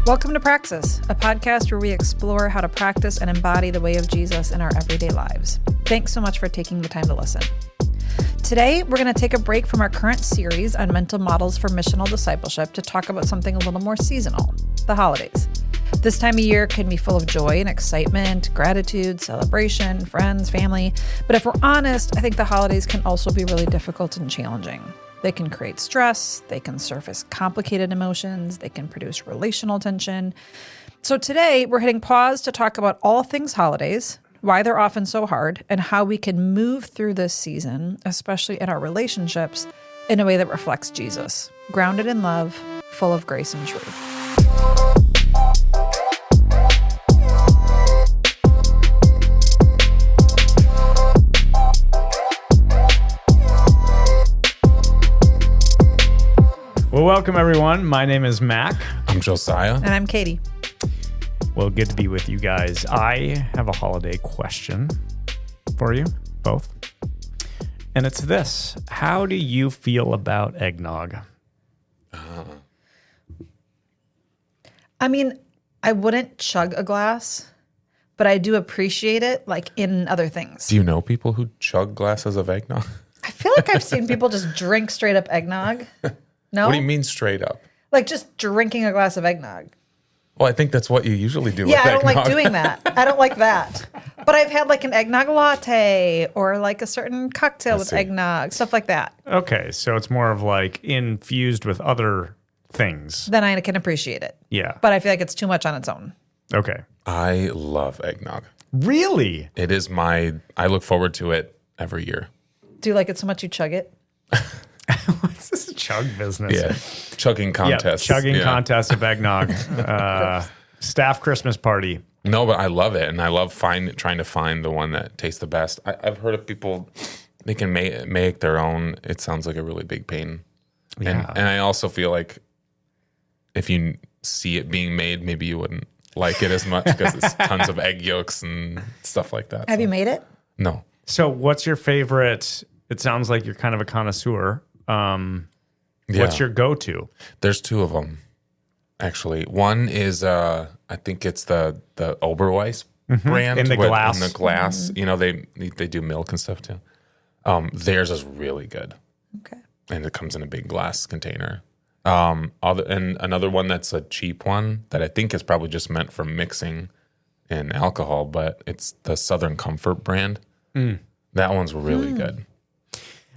Welcome to Praxis, a podcast where we explore how to practice and embody the way of Jesus in our everyday lives. Thanks so much for taking the time to listen. Today, we're going to take a break from our current series on mental models for missional discipleship to talk about something a little more seasonal, the holidays. This time of year can be full of joy and excitement, gratitude, celebration, friends, family. But if we're honest, I think the holidays can also be really difficult and challenging. They can create stress, they can surface complicated emotions, they can produce relational tension. So today, we're hitting pause to talk about all things holidays, why they're often so hard, and how we can move through this season, especially in our relationships, in a way that reflects Jesus, grounded in love, full of grace and truth. Well, welcome everyone. My name is Mac. I'm Josiah. And I'm Katie. Well, good to be with you guys. I have a holiday question for you both. And it's this. How do you feel about eggnog? I mean, I wouldn't chug a glass, but I do appreciate it, like in other things. Do you know people who chug glasses of eggnog? I feel like I've seen people just drink straight up eggnog. No? What do you mean straight up? Like just drinking a glass of eggnog. Well, I think that's what you usually do with Yeah, I eggnog. don't like doing that. I don't like that. But I've had like an eggnog latte or like a certain cocktail with eggnog, stuff like that. Okay, so it's more of like infused with other things. Then I can appreciate it. Yeah. But I feel like it's too much on its own. Okay. I love eggnog. Really? It is I look forward to it every year. Do you like it so much you chug it? What's this chug business? Yeah. Chugging contest. Yeah, chugging contest of eggnog. Staff Christmas party. No, but I love it. And I love trying to find the one that tastes the best. I've heard of people, they can make their own. It sounds like a really big pain. Yeah. And I also feel like if you see it being made, maybe you wouldn't like it as much because it's tons of egg yolks and stuff like that. Have you made it? No. So what's your favorite? It sounds like you're kind of a connoisseur. What's your go-to? There's two of them, actually. One is, I think it's the Oberweis brand. In the glass. In the glass. Mm-hmm. You know, they do milk and stuff too. Theirs is really good. Okay. And it comes in a big glass container. And another one that's a cheap one that I think is probably just meant for mixing in alcohol, but it's the Southern Comfort brand. Mm. That one's really good.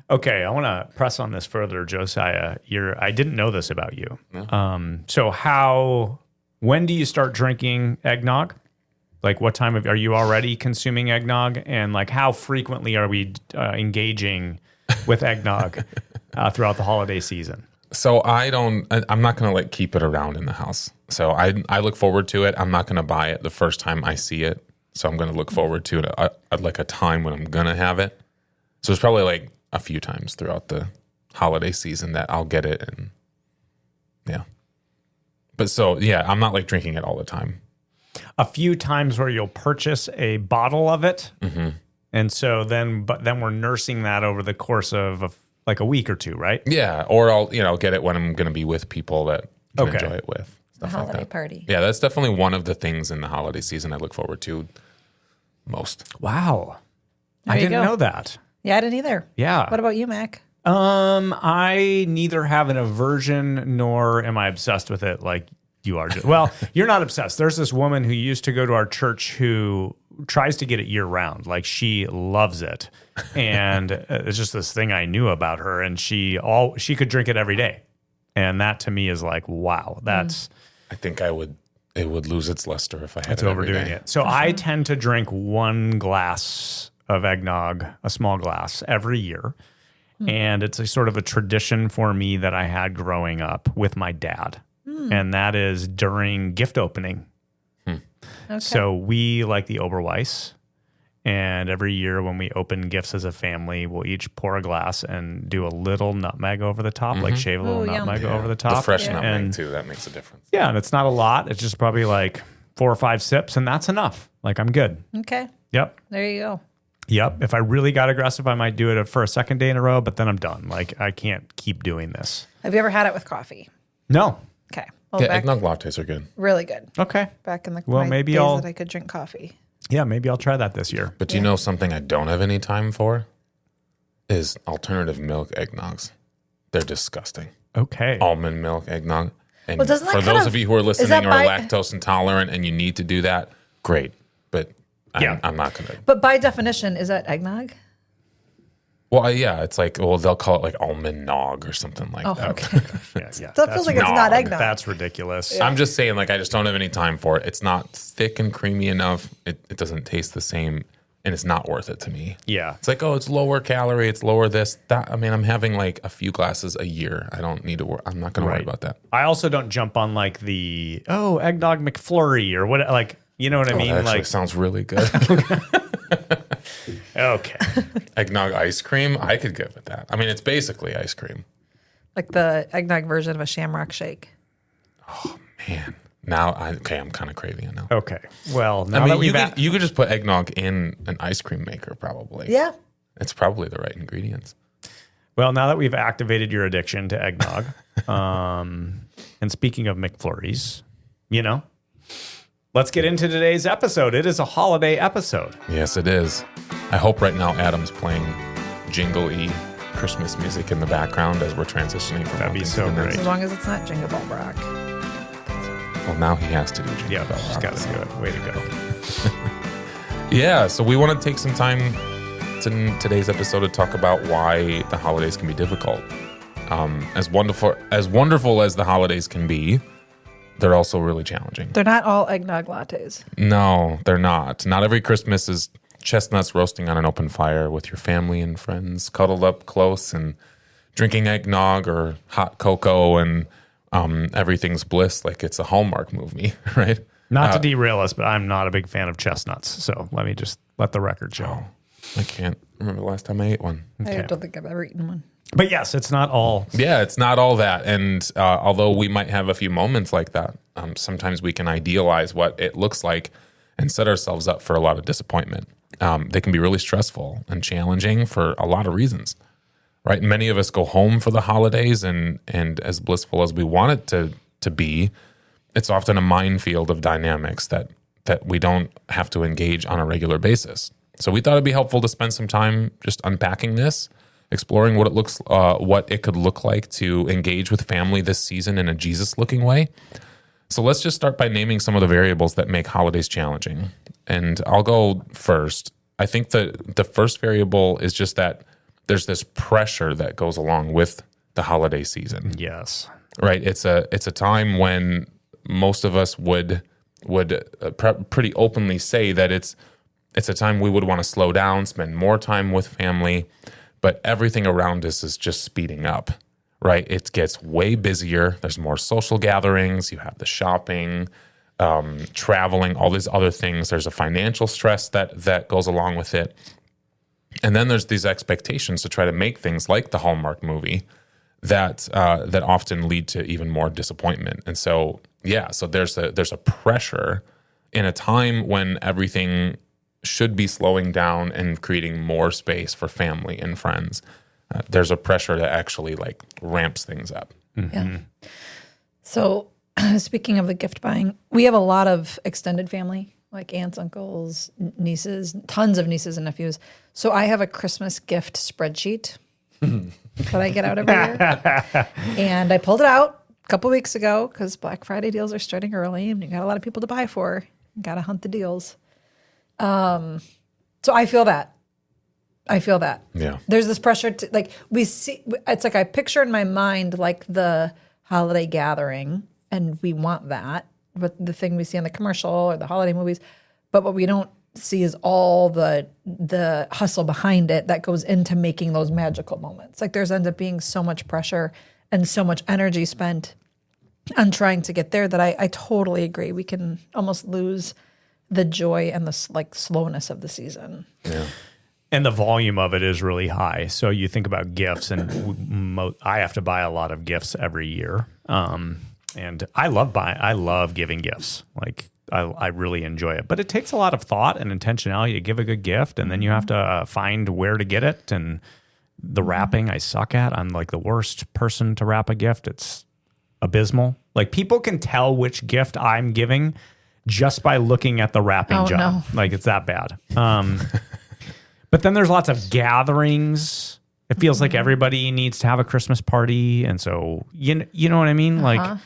Okay, I want to press on this further, Josiah. I didn't know this about you. No. So when do you start drinking eggnog? Like what time are you already consuming eggnog? And like how frequently are we engaging with eggnog throughout the holiday season? So I'm not going to like keep it around in the house. So I look forward to it. I'm not going to buy it the first time I see it. So I'm going to look forward to it at like a time when I'm going to have it. So it's probably like a few times throughout the holiday season that I'll get it. And yeah. But so, yeah, I'm not like drinking it all the time. A few times where you'll purchase a bottle of it. Mm-hmm. And so then we're nursing that over the course of like a week or two, right? Yeah. Or I'll, get it when I'm going to be with people that can enjoy it with. A holiday party. Yeah, that's definitely one of the things in the holiday season I look forward to most. Wow. There I you didn't go. know that. Yeah, I didn't either. Yeah. What about you, Mac? I neither have an aversion nor am I obsessed with it like you are. Well, you're not obsessed. There's this woman who used to go to our church who tries to get it year round. Like she loves it. And it's just this thing I knew about her. And she could drink it every day. And that to me is like, wow, that's... I think it would lose its luster if I had it's it every overdoing day. it. So I tend to drink one glass of eggnog, a small glass, every year. And it's a sort of a tradition for me that I had growing up with my dad. And that is during gift opening. Okay. So we like the Oberweis. And every year when we open gifts as a family, we'll each pour a glass and do a little nutmeg over the top, like shave a little nutmeg over the top. The fresh nutmeg too, that makes a difference. Yeah, and it's not a lot. It's just probably like 4 or 5 sips, and that's enough. Like I'm good. Okay. Yep. There you go. Yep. If I really got aggressive, I might do it for a second day in a row, but then I'm done. Like I can't keep doing this. Have you ever had it with coffee? No. Okay. Well, Yeah, back, eggnog lattes are good. really good. Okay. Back in the Well, my maybe days I'll- that I could drink coffee. Yeah, maybe I'll try that this year. But do you know something I don't have any time for? Is alternative milk eggnogs. They're disgusting. Okay. Almond milk eggnog. And Well, doesn't that for kind those of- of you who are is listening that or by- lactose intolerant and you need to do that, great. But Yeah. I'm not going to. But by definition, is that eggnog? Well, yeah, it's like, well, they'll call it like almond nog or something like Oh, that. okay. Yeah. That feels like it's not eggnog. That's ridiculous. I'm just saying, like, I just don't have any time for it. It's not thick and creamy enough. It doesn't taste the same, and it's not worth it to me. Yeah. It's like, oh, it's lower calorie, it's lower this, that. I mean, I'm having like a few glasses a year. I don't need to worry. I'm not going to worry Right. about that. I also don't jump on like the eggnog McFlurry or what, like, you know what I mean? That actually Like, sounds really good. okay. Eggnog ice cream, I could get with that. I mean, it's basically ice cream. Like the eggnog version of a Shamrock Shake. Man, now I'm kind of craving it now. Okay. Well, now I that mean, we've you could just put eggnog in an ice cream maker, probably. Yeah. It's probably the right ingredients. Well, now that we've activated your addiction to eggnog, and speaking of McFlurries, let's get into today's episode. It is a holiday episode. Yes, it is. I hope right now Adam's playing jingle-y Christmas music in the background as we're transitioning from That'd one be thing so to the great. next. As long as it's not Jingle Ball Rock. Well, now he has to do jingle Yeah, bell just rock. got to do it. Way to go. Yeah, so we want to take some time in today's episode to talk about why the holidays can be difficult. As wonderful as the holidays can be, they're also really challenging. They're not all eggnog lattes. No, they're not. Not every Christmas is chestnuts roasting on an open fire with your family and friends cuddled up close and drinking eggnog or hot cocoa and everything's bliss like it's a Hallmark movie, right? Not to derail us, but I'm not a big fan of chestnuts. So let me just let the record show. I can't remember the last time I ate one. I don't think I've ever eaten one. But yes, it's not all. Yeah, it's not all that. And although we might have a few moments like that, sometimes we can idealize what it looks like and set ourselves up for a lot of disappointment. They can be really stressful and challenging for a lot of reasons, right? Many of us go home for the holidays, and as blissful as we want it to be, it's often a minefield of dynamics that we don't have to engage on a regular basis. So we thought it'd be helpful to spend some time just unpacking this, exploring what it could look like to engage with family this season in a Jesus-looking way. So let's just start by naming some of the variables that make holidays challenging. And I'll go first. I think the first variable is just that there's this pressure that goes along with the holiday season. Yes. Right? It's a time when most of us would pretty openly say that it's a time we would want to slow down, spend more time with family, but everything around us is just speeding up, right? It gets way busier. There's more social gatherings. You have the shopping, traveling, all these other things. There's a financial stress that goes along with it. And then there's these expectations to try to make things like the Hallmark movie that often lead to even more disappointment. And so, so there's a pressure in a time when everything should be slowing down and creating more space for family and friends. There's a pressure that actually like ramps things up. Yeah. So speaking of the gift buying, we have a lot of extended family, like aunts, uncles, nieces, tons of nieces and nephews. So I have a Christmas gift spreadsheet that I get out every year. And I pulled it out a couple weeks ago because Black Friday deals are starting early and you got a lot of people to buy for. You got to hunt the deals. So I feel that. Yeah. There's this pressure to like, we see, it's like I picture in my mind like the holiday gathering and we want that, but the thing we see in the commercial or the holiday movies, but what we don't see is all the hustle behind it that goes into making those magical moments. Like there's ends up being so much pressure and so much energy spent on trying to get there that I totally agree. We can almost lose the joy and the like slowness of the season. Yeah. And the volume of it is really high. So you think about gifts, and I have to buy a lot of gifts every year. And I love giving gifts. Like I really enjoy it, but it takes a lot of thought and intentionality to give a good gift. And then you have to find where to get it. And the wrapping I suck at. I'm like the worst person to wrap a gift. abysmal. Like people can tell which gift I'm giving just by looking at the wrapping job. No. Like it's that bad. But then there's lots of gatherings. It feels like everybody needs to have a Christmas party. And so, you know what I mean? Like,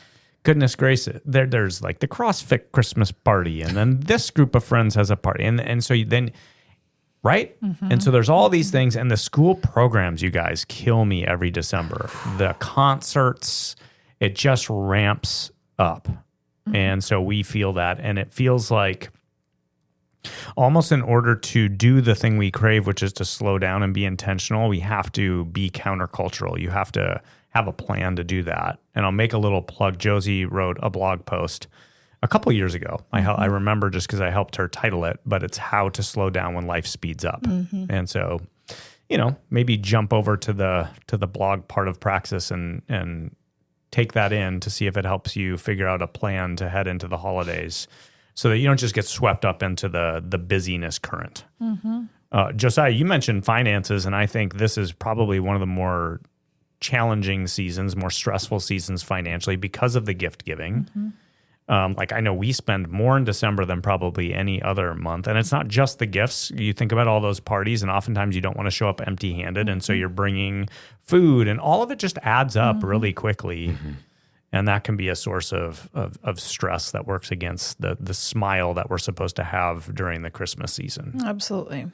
goodness gracious, there's like the CrossFit Christmas party. And then this group of friends has a party. And so then, right? And so there's all these things. And the school programs, you guys, kill me every December. The concerts, it just ramps up. And so we feel that. And it feels like almost in order to do the thing we crave, which is to slow down and be intentional, we have to be countercultural. You have to have a plan to do that. And I'll make a little plug. Josie wrote a blog post a couple years ago. I remember just because I helped her title it, but it's how to slow down when life speeds up. And so, maybe jump over to the blog part of Praxis and take that in to see if it helps you figure out a plan to head into the holidays, so that you don't just get swept up into the busyness current. Josiah, you mentioned finances, and I think this is probably one of the more challenging seasons, more stressful seasons financially because of the gift giving. Like I know we spend more in December than probably any other month. And it's not just the gifts. You think about all those parties, and oftentimes you don't want to show up empty-handed. And so you're bringing food, and all of it just adds up really quickly. And that can be a source of stress that works against the smile that we're supposed to have during the Christmas season. Absolutely.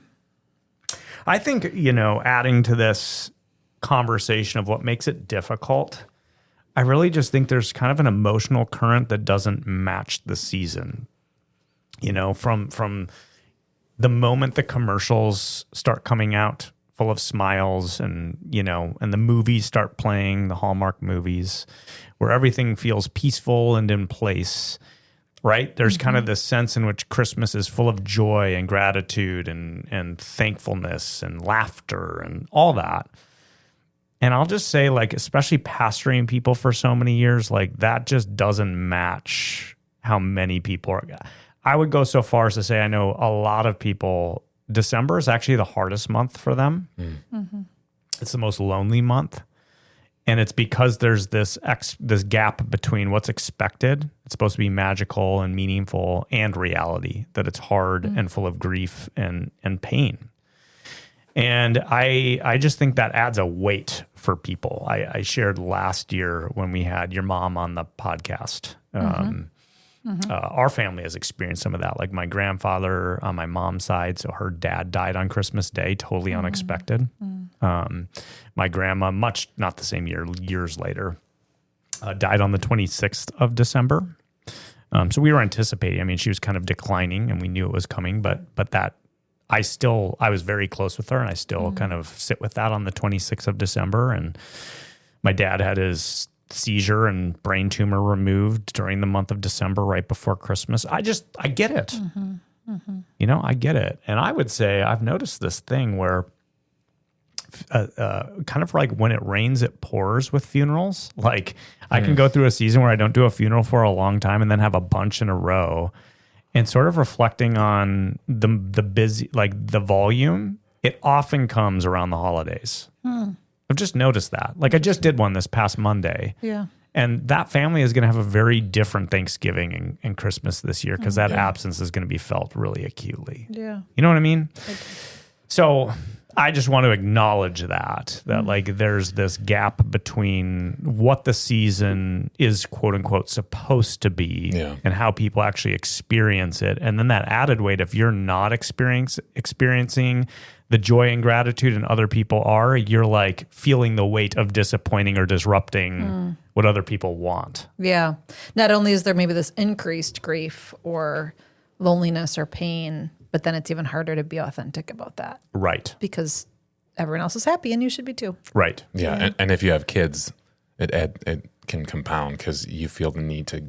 I think, adding to this conversation of what makes it difficult, I really just think there's kind of an emotional current that doesn't match the season. From the moment the commercials start coming out full of smiles and the movies start playing, the Hallmark movies, where everything feels peaceful and in place, right? There's kind of this sense in which Christmas is full of joy and gratitude and thankfulness and laughter and all that. And I'll just say, like, especially pastoring people for so many years, like that just doesn't match how many people are. I would go so far as to say I know a lot of people, December is actually the hardest month for them. It's the most lonely month. And it's because there's this gap between what's expected, it's supposed to be magical and meaningful, and reality, that it's hard and full of grief and pain. And I just think that adds a weight for people. I shared last year when we had your mom on the podcast. Our family has experienced some of that. Like my grandfather on my mom's side, so her dad died on Christmas Day, totally unexpected. My grandma, not the same year, years later, died on the 26th of December. So we were anticipating. I mean, she was kind of declining, and we knew it was coming. But that I was very close with her, and I still kind of sit with that on the 26th of December. And my dad had his seizure and brain tumor removed during the month of December, right before Christmas. I get it. I get it. And I would say I've noticed this thing where kind of like when it rains, it pours with funerals. Like I can go through a season where I don't do a funeral for a long time and then have a bunch in a row. And sort of reflecting on the busy, like the volume, it often comes around the holidays. I've just noticed that. Like I just did one this past Monday. Yeah. And that family is going to have a very different Thanksgiving and Christmas this year because that absence is going to be felt really acutely. Yeah. You know what I mean? So I just want to acknowledge that like there's this gap between what the season is quote unquote supposed to be and how people actually experience it. And then that added weight, if you're not experiencing the joy and gratitude and other people are, you're like feeling the weight of disappointing or disrupting what other people want. Yeah. Not only is there maybe this increased grief or loneliness or pain, but then it's even harder to be authentic about that. Right. Because everyone else is happy and you should be too. Right. Yeah. And if you have kids, it can compound because you feel the need to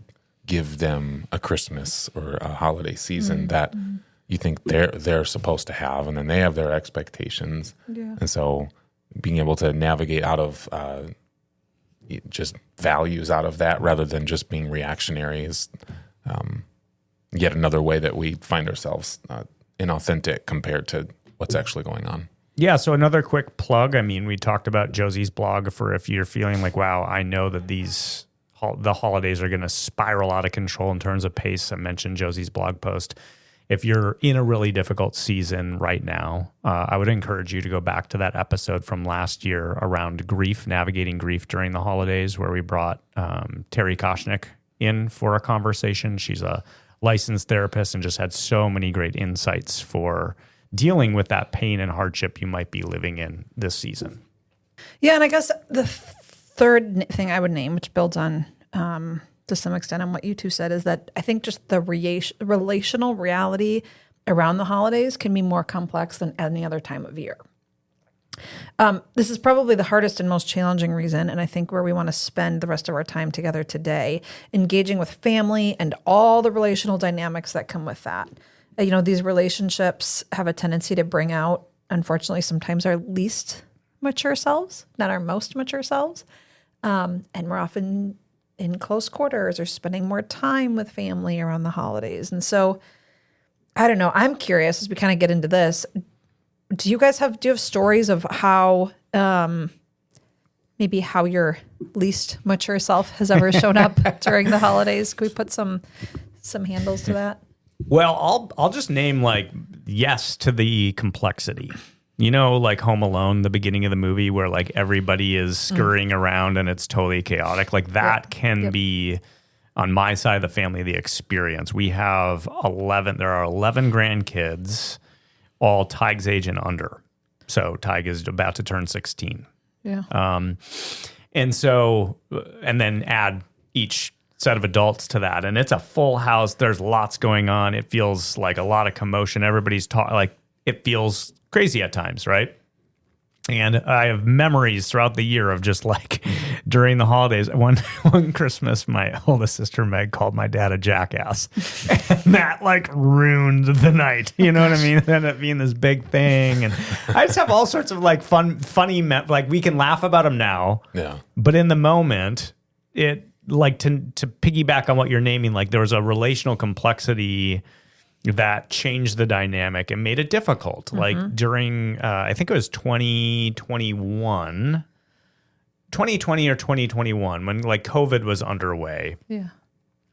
give them a Christmas or a holiday season that you think they're supposed to have, and then they have their expectations. Yeah. And so being able to navigate out of just values out of that rather than just being reactionary is yet another way that we find ourselves inauthentic compared to what's actually going on. Yeah, so another quick plug. I mean, we talked about Josie's blog for if you're feeling like, wow, I know that these the holidays are going to spiral out of control in terms of pace. I mentioned Josie's blog post. If you're in a really difficult season right now, I would encourage you to go back to that episode from last year around grief, navigating grief during the holidays, where we brought Terry Koshnick in for a conversation. She's a licensed therapist and just had so many great insights for dealing with that pain and hardship you might be living in this season. Yeah, and I guess the third thing I would name, which builds on to some extent on what you two said, is that I think just the relational reality around the holidays can be more complex than any other time of year. This is probably the hardest and most challenging reason, and I think where we want to spend the rest of our time together today, engaging with family and all the relational dynamics that come with that. These relationships have a tendency to bring out, unfortunately, sometimes our least mature selves, not our most mature selves. And we're often in close quarters or spending more time with family around the holidays. And so, I don't know, I'm curious as we kind of get into this, do you have stories of how, maybe how your least mature self has ever shown up during the holidays? Can we put some handles to that? Well, I'll just name yes to the complexity. Like Home Alone, the beginning of the movie where everybody is scurrying around and it's totally chaotic. That can be, on my side of the family, the experience. We have there are 11 grandkids, all Tig's age and under. So Tig is about to turn 16. Yeah. And then add each set of adults to that. And it's a full house. There's lots going on. It feels like a lot of commotion. Everybody's talking, it feels crazy at times, right? And I have memories throughout the year of just during the holidays. One Christmas, my oldest sister Meg called my dad a jackass, and that ruined the night. You know what I mean? It ended up being this big thing, and I just have all sorts of funny we can laugh about them now. Yeah. But in the moment, it to piggyback on what you're naming, there was a relational complexity that changed the dynamic and made it difficult. Mm-hmm. During, I think it was 2020 or 2021, when COVID was underway. Yeah.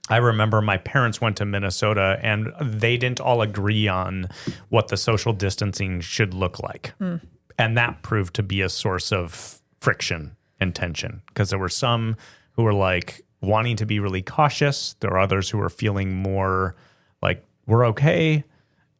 I remember my parents went to Minnesota and they didn't all agree on what the social distancing should look like. Mm. And that proved to be a source of friction and tension, because there were some who were wanting to be really cautious. There were others who were feeling more we're okay,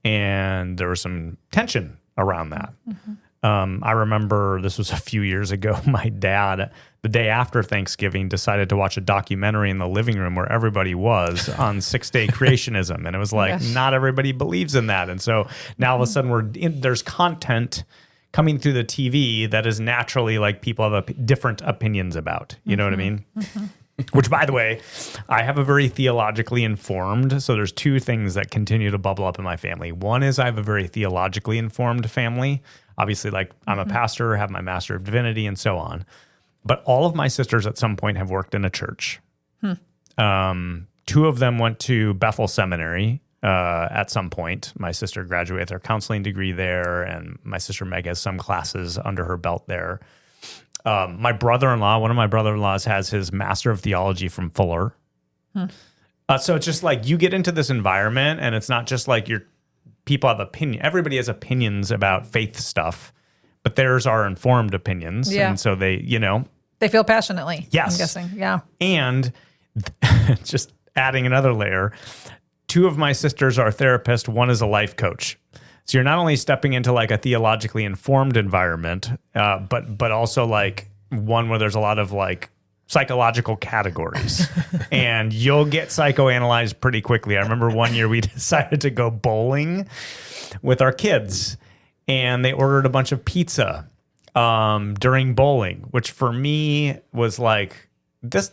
and there was some tension around that. Mm-hmm. I remember this was a few years ago. My dad, the day after Thanksgiving, decided to watch a documentary in the living room where everybody was on 6-day creationism, and it was not everybody believes in that. And so now all of a sudden there's content coming through the TV that is naturally people have different opinions about. You know what I mean? Mm-hmm. Which, by the way, I have a very theologically informed, so there's two things that continue to bubble up in my family. One is I have a very theologically informed family. Obviously, I'm a pastor, have my Master of Divinity, and so on. But all of my sisters at some point have worked in a church. Two of them went to Bethel Seminary at some point. My sister graduated with her counseling degree there, and my sister Meg has some classes under her belt there. My brother-in-law, one of my brother-in-laws, has his Master of Theology from Fuller. So it's just you get into this environment, and it's not just your people have opinion. Everybody has opinions about faith stuff, but theirs are informed opinions. Yeah. And so they feel passionately. Yes. I'm guessing. Yeah. And just adding another layer, two of my sisters are therapists. One is a life coach. So you're not only stepping into a theologically informed environment, but also one where there's a lot of psychological categories, and you'll get psychoanalyzed pretty quickly. I remember one year we decided to go bowling with our kids, and they ordered a bunch of pizza during bowling, which for me was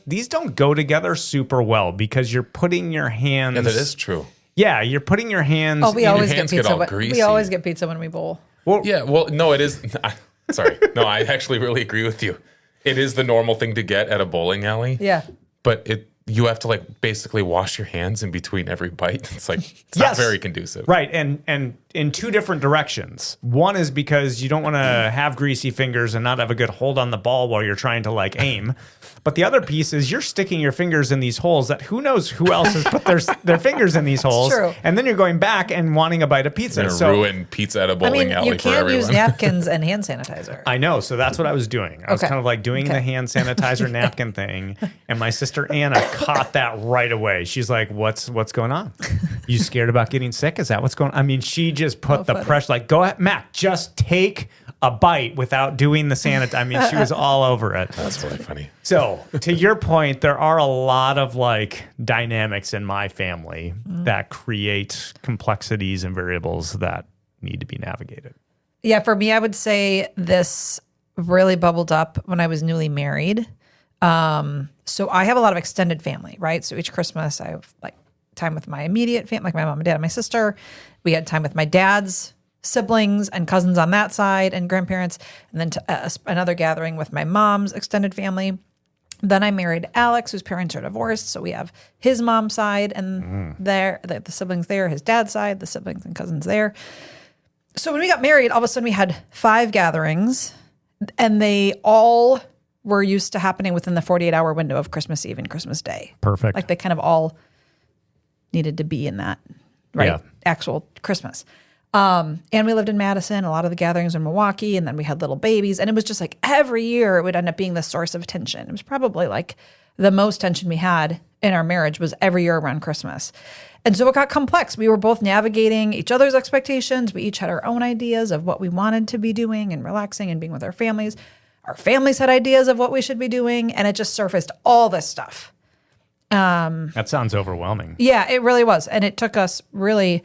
these don't go together super well, because you're putting your hands. Yeah, that is true. Yeah, you're putting your hands. Oh, we always get pizza. Greasy. We always get pizza when we bowl. Well, yeah. Well, no, it is. Sorry. No, I actually really agree with you. It is the normal thing to get at a bowling alley. Yeah. But you have to like basically wash your hands in between every bite. It's like, it's Yes. not very conducive. Right. And in two different directions. One is because you don't want to have greasy fingers and not have a good hold on the ball while you're trying to like aim. But the other piece is you're sticking your fingers in these holes that who knows who else has put their fingers in these holes. True. And then you're going back and wanting a bite of pizza. It's going to ruin pizza at a I bowling mean, alley you for can't everyone. use napkins and hand sanitizer. I know. So that's what I was doing. I was Okay. kind of like doing the hand sanitizer napkin thing. And my sister Anna caught that right away. She's like, what's going on? You scared about getting sick? Is that what's going on? I mean, she just put the funny. pressure, like, go ahead, Mac, just take a bite without doing the sanitizer. I mean, she was all over it. That's really funny. So to your point, there are a lot of like dynamics in my family that create complexities and variables that need to be navigated. Yeah, for me, I would say this really bubbled up when I was newly married. So I have a lot of extended family, right? So each Christmas I have like time with my immediate family, like my mom and dad and my sister. We had time with my dad's siblings and cousins on that side and grandparents. And then another gathering with my mom's extended family. Then I married Alex, whose parents are divorced. So we have his mom's side and the siblings there, his dad's side, the siblings and cousins there. So when we got married, all of a sudden we had 5 gatherings, and they all were used to happening within the 48-hour window of Christmas Eve and Christmas Day. Perfect. Like they kind of all needed to be in that, right? Yeah. Actual Christmas. And we lived in Madison, a lot of the gatherings in Milwaukee, and then we had little babies. And it was just like every year it would end up being the source of tension. It was probably like the most tension we had in our marriage was every year around Christmas. And so it got complex. We were both navigating each other's expectations. We each had our own ideas of what we wanted to be doing and relaxing and being with our families. Our families had ideas of what we should be doing. And it just surfaced all this stuff. That sounds overwhelming. Yeah, it really was. And it took us really,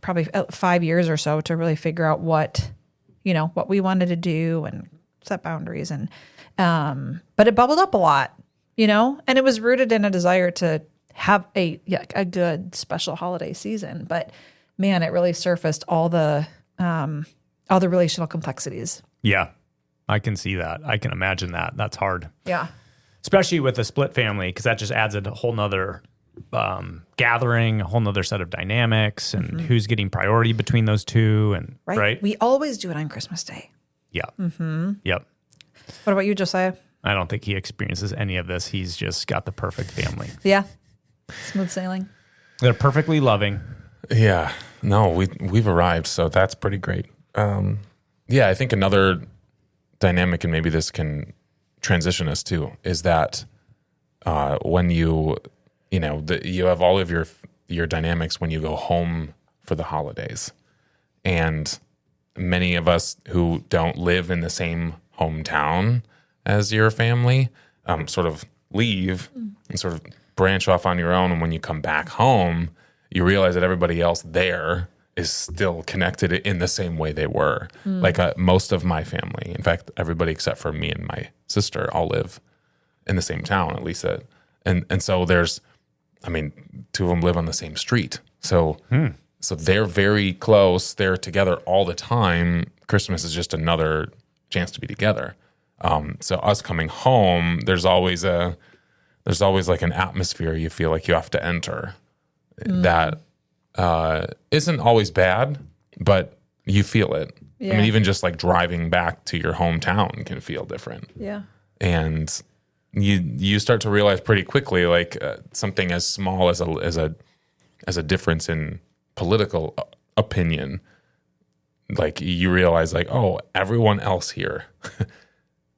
probably 5 years or so to really figure out what we wanted to do and set boundaries. And, but it bubbled up a lot, and it was rooted in a desire to have a good special holiday season. But man, it really surfaced all the relational complexities. Yeah, I can see that. I can imagine that. That's hard. Yeah. Especially with a split family, because that just adds a whole nother gathering, a whole nother set of dynamics, and who's getting priority between those two, and right? We always do it on Christmas Day. Yeah. Mm-hmm. Yep. What about you, Josiah? I don't think he experiences any of this. He's just got the perfect family. Yeah. Smooth sailing. They're perfectly loving. Yeah, no, we've arrived, so that's pretty great. I think another dynamic, and maybe this can transition us too, is that when you have all of your dynamics when you go home for the holidays, and many of us who don't live in the same hometown as your family sort of leave and sort of branch off on your own. And when you come back home, you realize that everybody else there is still connected in the same way they were. Like most of my family, in fact, everybody except for me and my sister all live in the same town, at least. And so there's, 2 of them live on the same street. So they're very close. They're together all the time. Christmas is just another chance to be together. So us coming home, there's always like an atmosphere you feel like you have to enter that isn't always bad, but you feel it. Yeah. Even just like driving back to your hometown can feel different. Yeah. And you start to realize pretty quickly, like something as small as a difference in political opinion, like you realize like, oh, everyone else here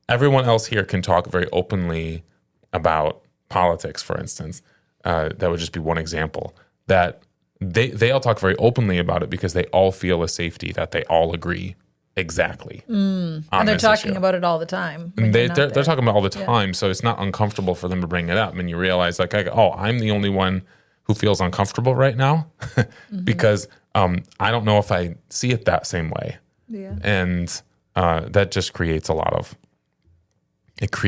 can talk very openly about politics, for instance. That would just be one example. That they all talk very openly about it because they all feel a safety that they all agree exactly. And they're talking about it all the time. And they're talking about it all the time, so it's not uncomfortable for them to bring it up. And you realize like, I'm the only one who feels uncomfortable right now because I don't know if I see it that same way. Yeah. And that just creates a lot of it can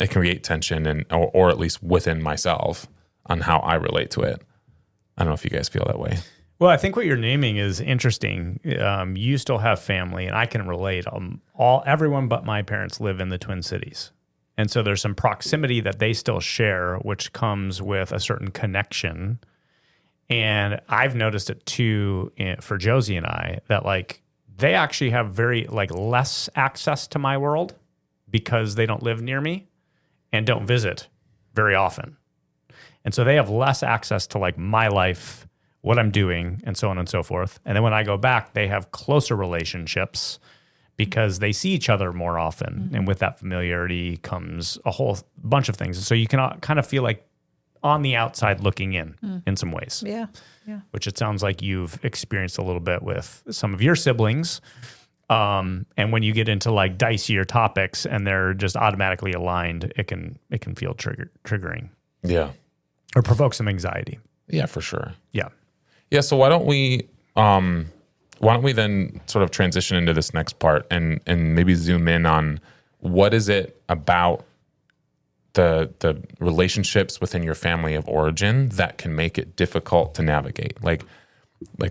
create tension or at least within myself on how I relate to it. I don't know if you guys feel that way. Well, I think what you're naming is interesting. You still have family, and I can relate. Everyone but my parents live in the Twin Cities. And so there's some proximity that they still share, which comes with a certain connection. And I've noticed it too for Josie and I, that like they actually have very like less access to my world because they don't live near me and don't visit very often. And so they have less access to like my life, what I'm doing, and so on and so forth. And then when I go back, they have closer relationships because they see each other more often. And with that familiarity comes a whole bunch of things. So you can kind of feel like on the outside looking in some ways. Yeah. Which it sounds like you've experienced a little bit with some of your siblings. And when you get into like dicier topics and they're just automatically aligned, it can feel triggering. Yeah. Or provoke some anxiety. Yeah, for sure. Yeah. Yeah. So why don't we then sort of transition into this next part and maybe zoom in on what is it about the relationships within your family of origin that can make it difficult to navigate? Like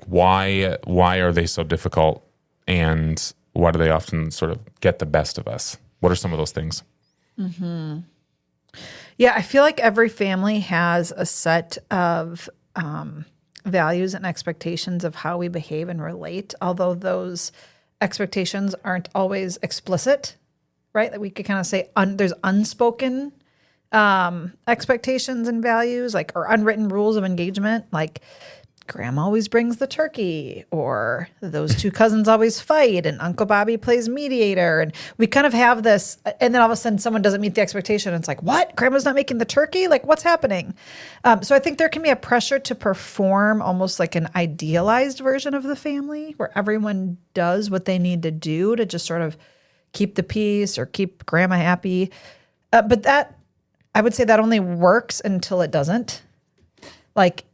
why are they so difficult, and why do they often sort of get the best of us? What are some of those things? Mm-hmm. Yeah, I feel like every family has a set of values and expectations of how we behave and relate, although those expectations aren't always explicit, right? That we could kind of say there's unspoken expectations and values, like, or unwritten rules of engagement, like grandma always brings the turkey, or those two cousins always fight, and Uncle Bobby plays mediator. And we kind of have this, and then all of a sudden someone doesn't meet the expectation. And it's like, what? Grandma's not making the turkey? Like, what's happening? So I think there can be a pressure to perform almost like an idealized version of the family, where everyone does what they need to do to just sort of keep the peace or keep grandma happy. But that, I would say that only works until it doesn't. Like,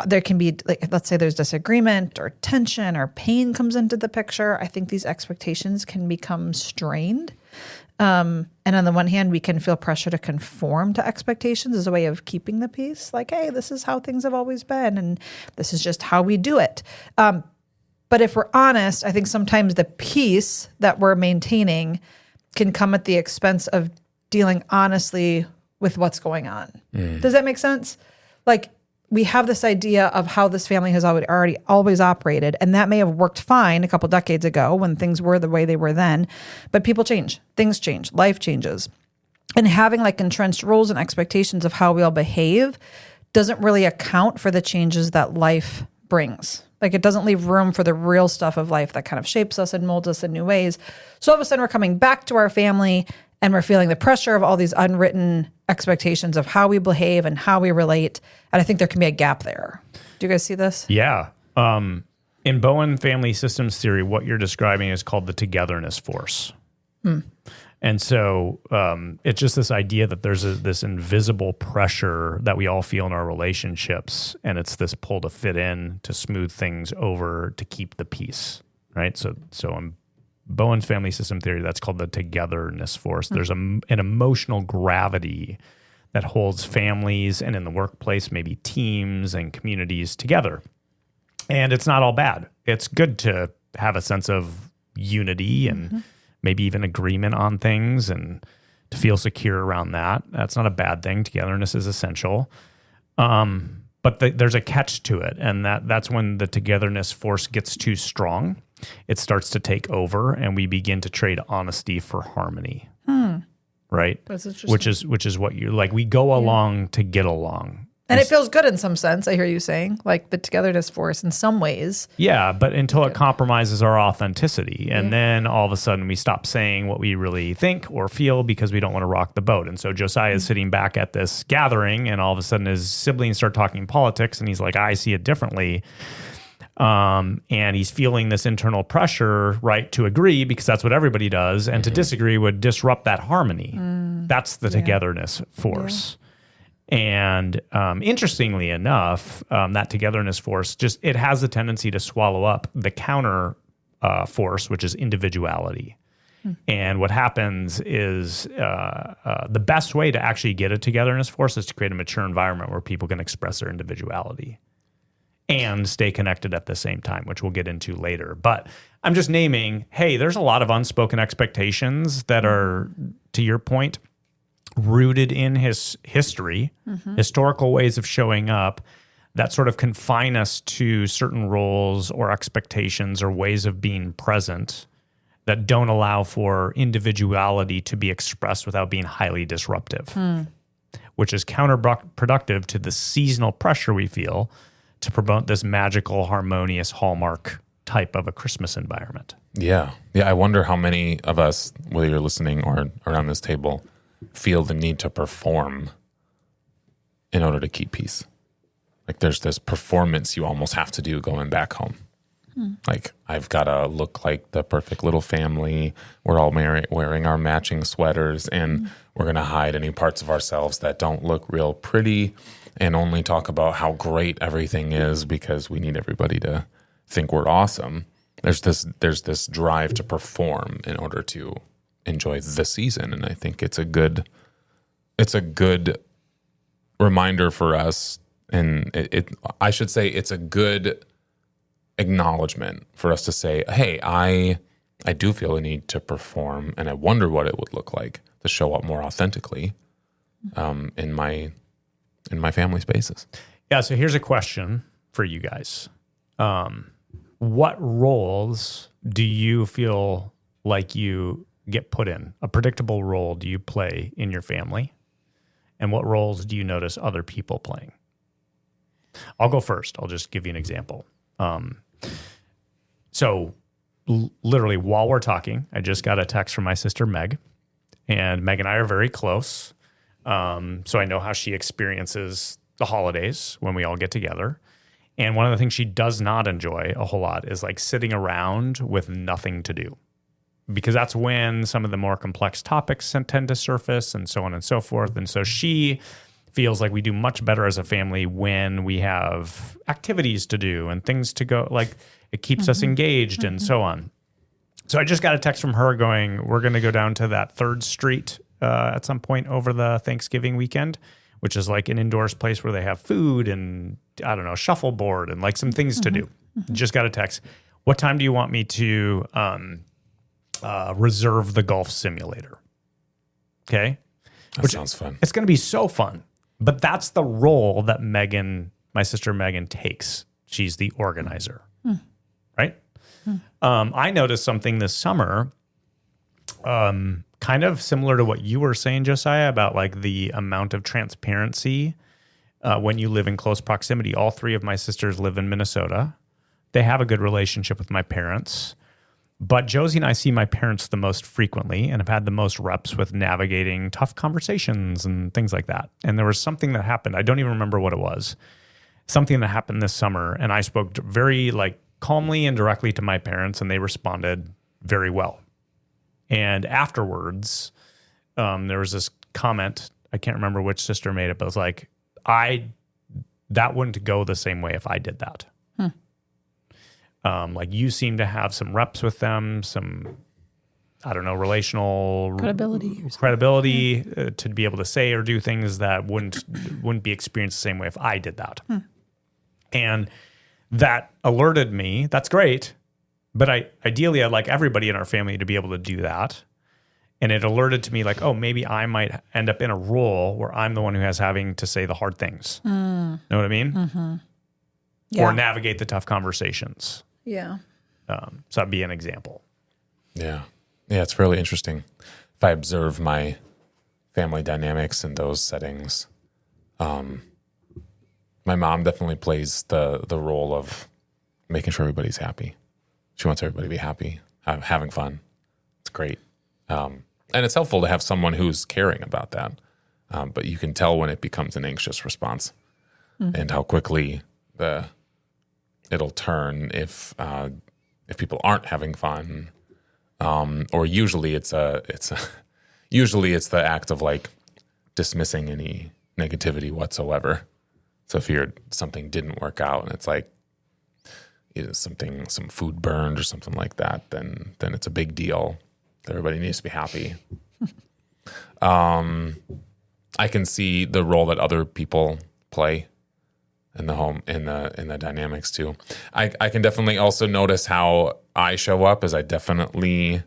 there can be, like, let's say there's disagreement or tension or pain comes into the picture. I think these expectations can become strained. And on the one hand, we can feel pressure to conform to expectations as a way of keeping the peace. Like, hey, this is how things have always been, and this is just how we do it. But if we're honest, I think sometimes the peace that we're maintaining can come at the expense of dealing honestly with what's going on. Does that make sense? Like, we have this idea of how this family has always operated, and that may have worked fine a couple decades ago when things were the way they were then, but people change, things change, life changes. And having like entrenched rules and expectations of how we all behave doesn't really account for the changes that life brings. Like, it doesn't leave room for the real stuff of life that kind of shapes us and molds us in new ways. So all of a sudden we're coming back to our family and we're feeling the pressure of all these unwritten expectations of how we behave and how we relate. And I think there can be a gap there. Do you guys see this? Yeah. In Bowen family systems theory, what you're describing is called the togetherness force. And so it's just this idea that there's this invisible pressure that we all feel in our relationships, and it's this pull to fit in, to smooth things over, to keep the peace, right? So in Bowen's family system theory, that's called the togetherness force. There's an emotional gravity that holds families and in the workplace, maybe teams and communities together. And it's not all bad. It's good to have a sense of unity and maybe even agreement on things and to feel secure around that. That's not a bad thing. Togetherness is essential. But there's a catch to it. And that's when the togetherness force gets too strong. It starts to take over, and we begin to trade honesty for harmony. Right? That's interesting. Which is what you like. We go along to get along. And it feels good in some sense, I hear you saying, like the togetherness force in some ways. Yeah, but until it compromises our authenticity. And then all of a sudden we stop saying what we really think or feel because we don't want to rock the boat. And so Josiah is sitting back at this gathering, and all of a sudden his siblings start talking politics, and he's like, I see it differently. And he's feeling this internal pressure, right, to agree because that's what everybody does, and to disagree would disrupt that harmony. That's the togetherness force. And interestingly enough, that togetherness force it has a tendency to swallow up the counter force, which is individuality. And what happens is the best way to actually get a togetherness force is to create a mature environment where people can express their individuality and stay connected at the same time, which we'll get into later. But I'm just naming, hey, there's a lot of unspoken expectations that are, to your point, rooted in his history, historical ways of showing up that sort of confine us to certain roles or expectations or ways of being present that don't allow for individuality to be expressed without being highly disruptive, which is counterproductive to the seasonal pressure we feel to promote this magical, harmonious Hallmark type of a Christmas environment. Yeah. I wonder how many of us, whether you're listening or around this table, feel the need to perform in order to keep peace. Like there's this performance you almost have to do going back home. Like I've got to look like the perfect little family. We're all wearing our matching sweaters, and we're going to hide any parts of ourselves that don't look real pretty and only talk about how great everything is because we need everybody to think we're awesome. There's this drive to perform in order to enjoy the season, and I think it's a good reminder for us, and I should say it's a good acknowledgement for us to say, hey, I do feel a need to perform, and I wonder what it would look like to show up more authentically in my family spaces. Yeah, so here's a question for you guys. What roles do you feel like you get put in? A predictable role do you play in your family? And what roles do you notice other people playing? I'll go first. I'll just give you an example. So literally while we're talking, I just got a text from my sister, Meg, and Meg and I are very close. So I know how she experiences the holidays when we all get together. And one of the things she does not enjoy a whole lot is like sitting around with nothing to do, because that's when some of the more complex topics tend to surface and so on and so forth. And so she feels like we do much better as a family when we have activities to do and things to go, like it keeps us engaged and so on. So I just got a text from her going, we're going to go down to that 3rd Street at some point over the Thanksgiving weekend, which is like an indoors place where they have food and, I don't know, shuffleboard and like some things to do. Just got a text. What time do you want me to reserve the golf simulator? Okay. That sounds fun. It's going to be so fun. But that's the role that my sister Megan takes. She's the organizer, right? I noticed something this summer, kind of similar to what you were saying, Josiah, about like the amount of transparency when you live in close proximity. All 3 of my sisters live in Minnesota. They have a good relationship with my parents. But Josie and I see my parents the most frequently and have had the most reps with navigating tough conversations and things like that. And there was something that happened. I don't even remember what it was. Something that happened this summer, and I spoke very like calmly and directly to my parents, and they responded very well. And afterwards, there was this comment. I can't remember which sister made it, but it was like, that wouldn't go the same way if I did that. Like you seem to have some reps with them, some, I don't know, relational credibility to be able to say or do things that wouldn't be experienced the same way if I did that. And that alerted me. That's great. But ideally, I'd like everybody in our family to be able to do that. And it alerted to me like, oh, maybe I might end up in a role where I'm the one who has having to say the hard things. Know what I mean? Yeah. Or navigate the tough conversations. Yeah. So that'd be an example. Yeah. Yeah, it's really interesting. If I observe my family dynamics in those settings, my mom definitely plays the role of making sure everybody's happy. She wants everybody to be happy, having fun. It's great. And it's helpful to have someone who's caring about that. But you can tell when it becomes an anxious response and how quickly it'll turn if people aren't having fun. Or usually it's usually it's the act of like dismissing any negativity whatsoever. So if something didn't work out and it's like some food burned or something like that, then it's a big deal. Everybody needs to be happy. I can see the role that other people play in the home, in the dynamics too. I can definitely also notice how I show up as I definitely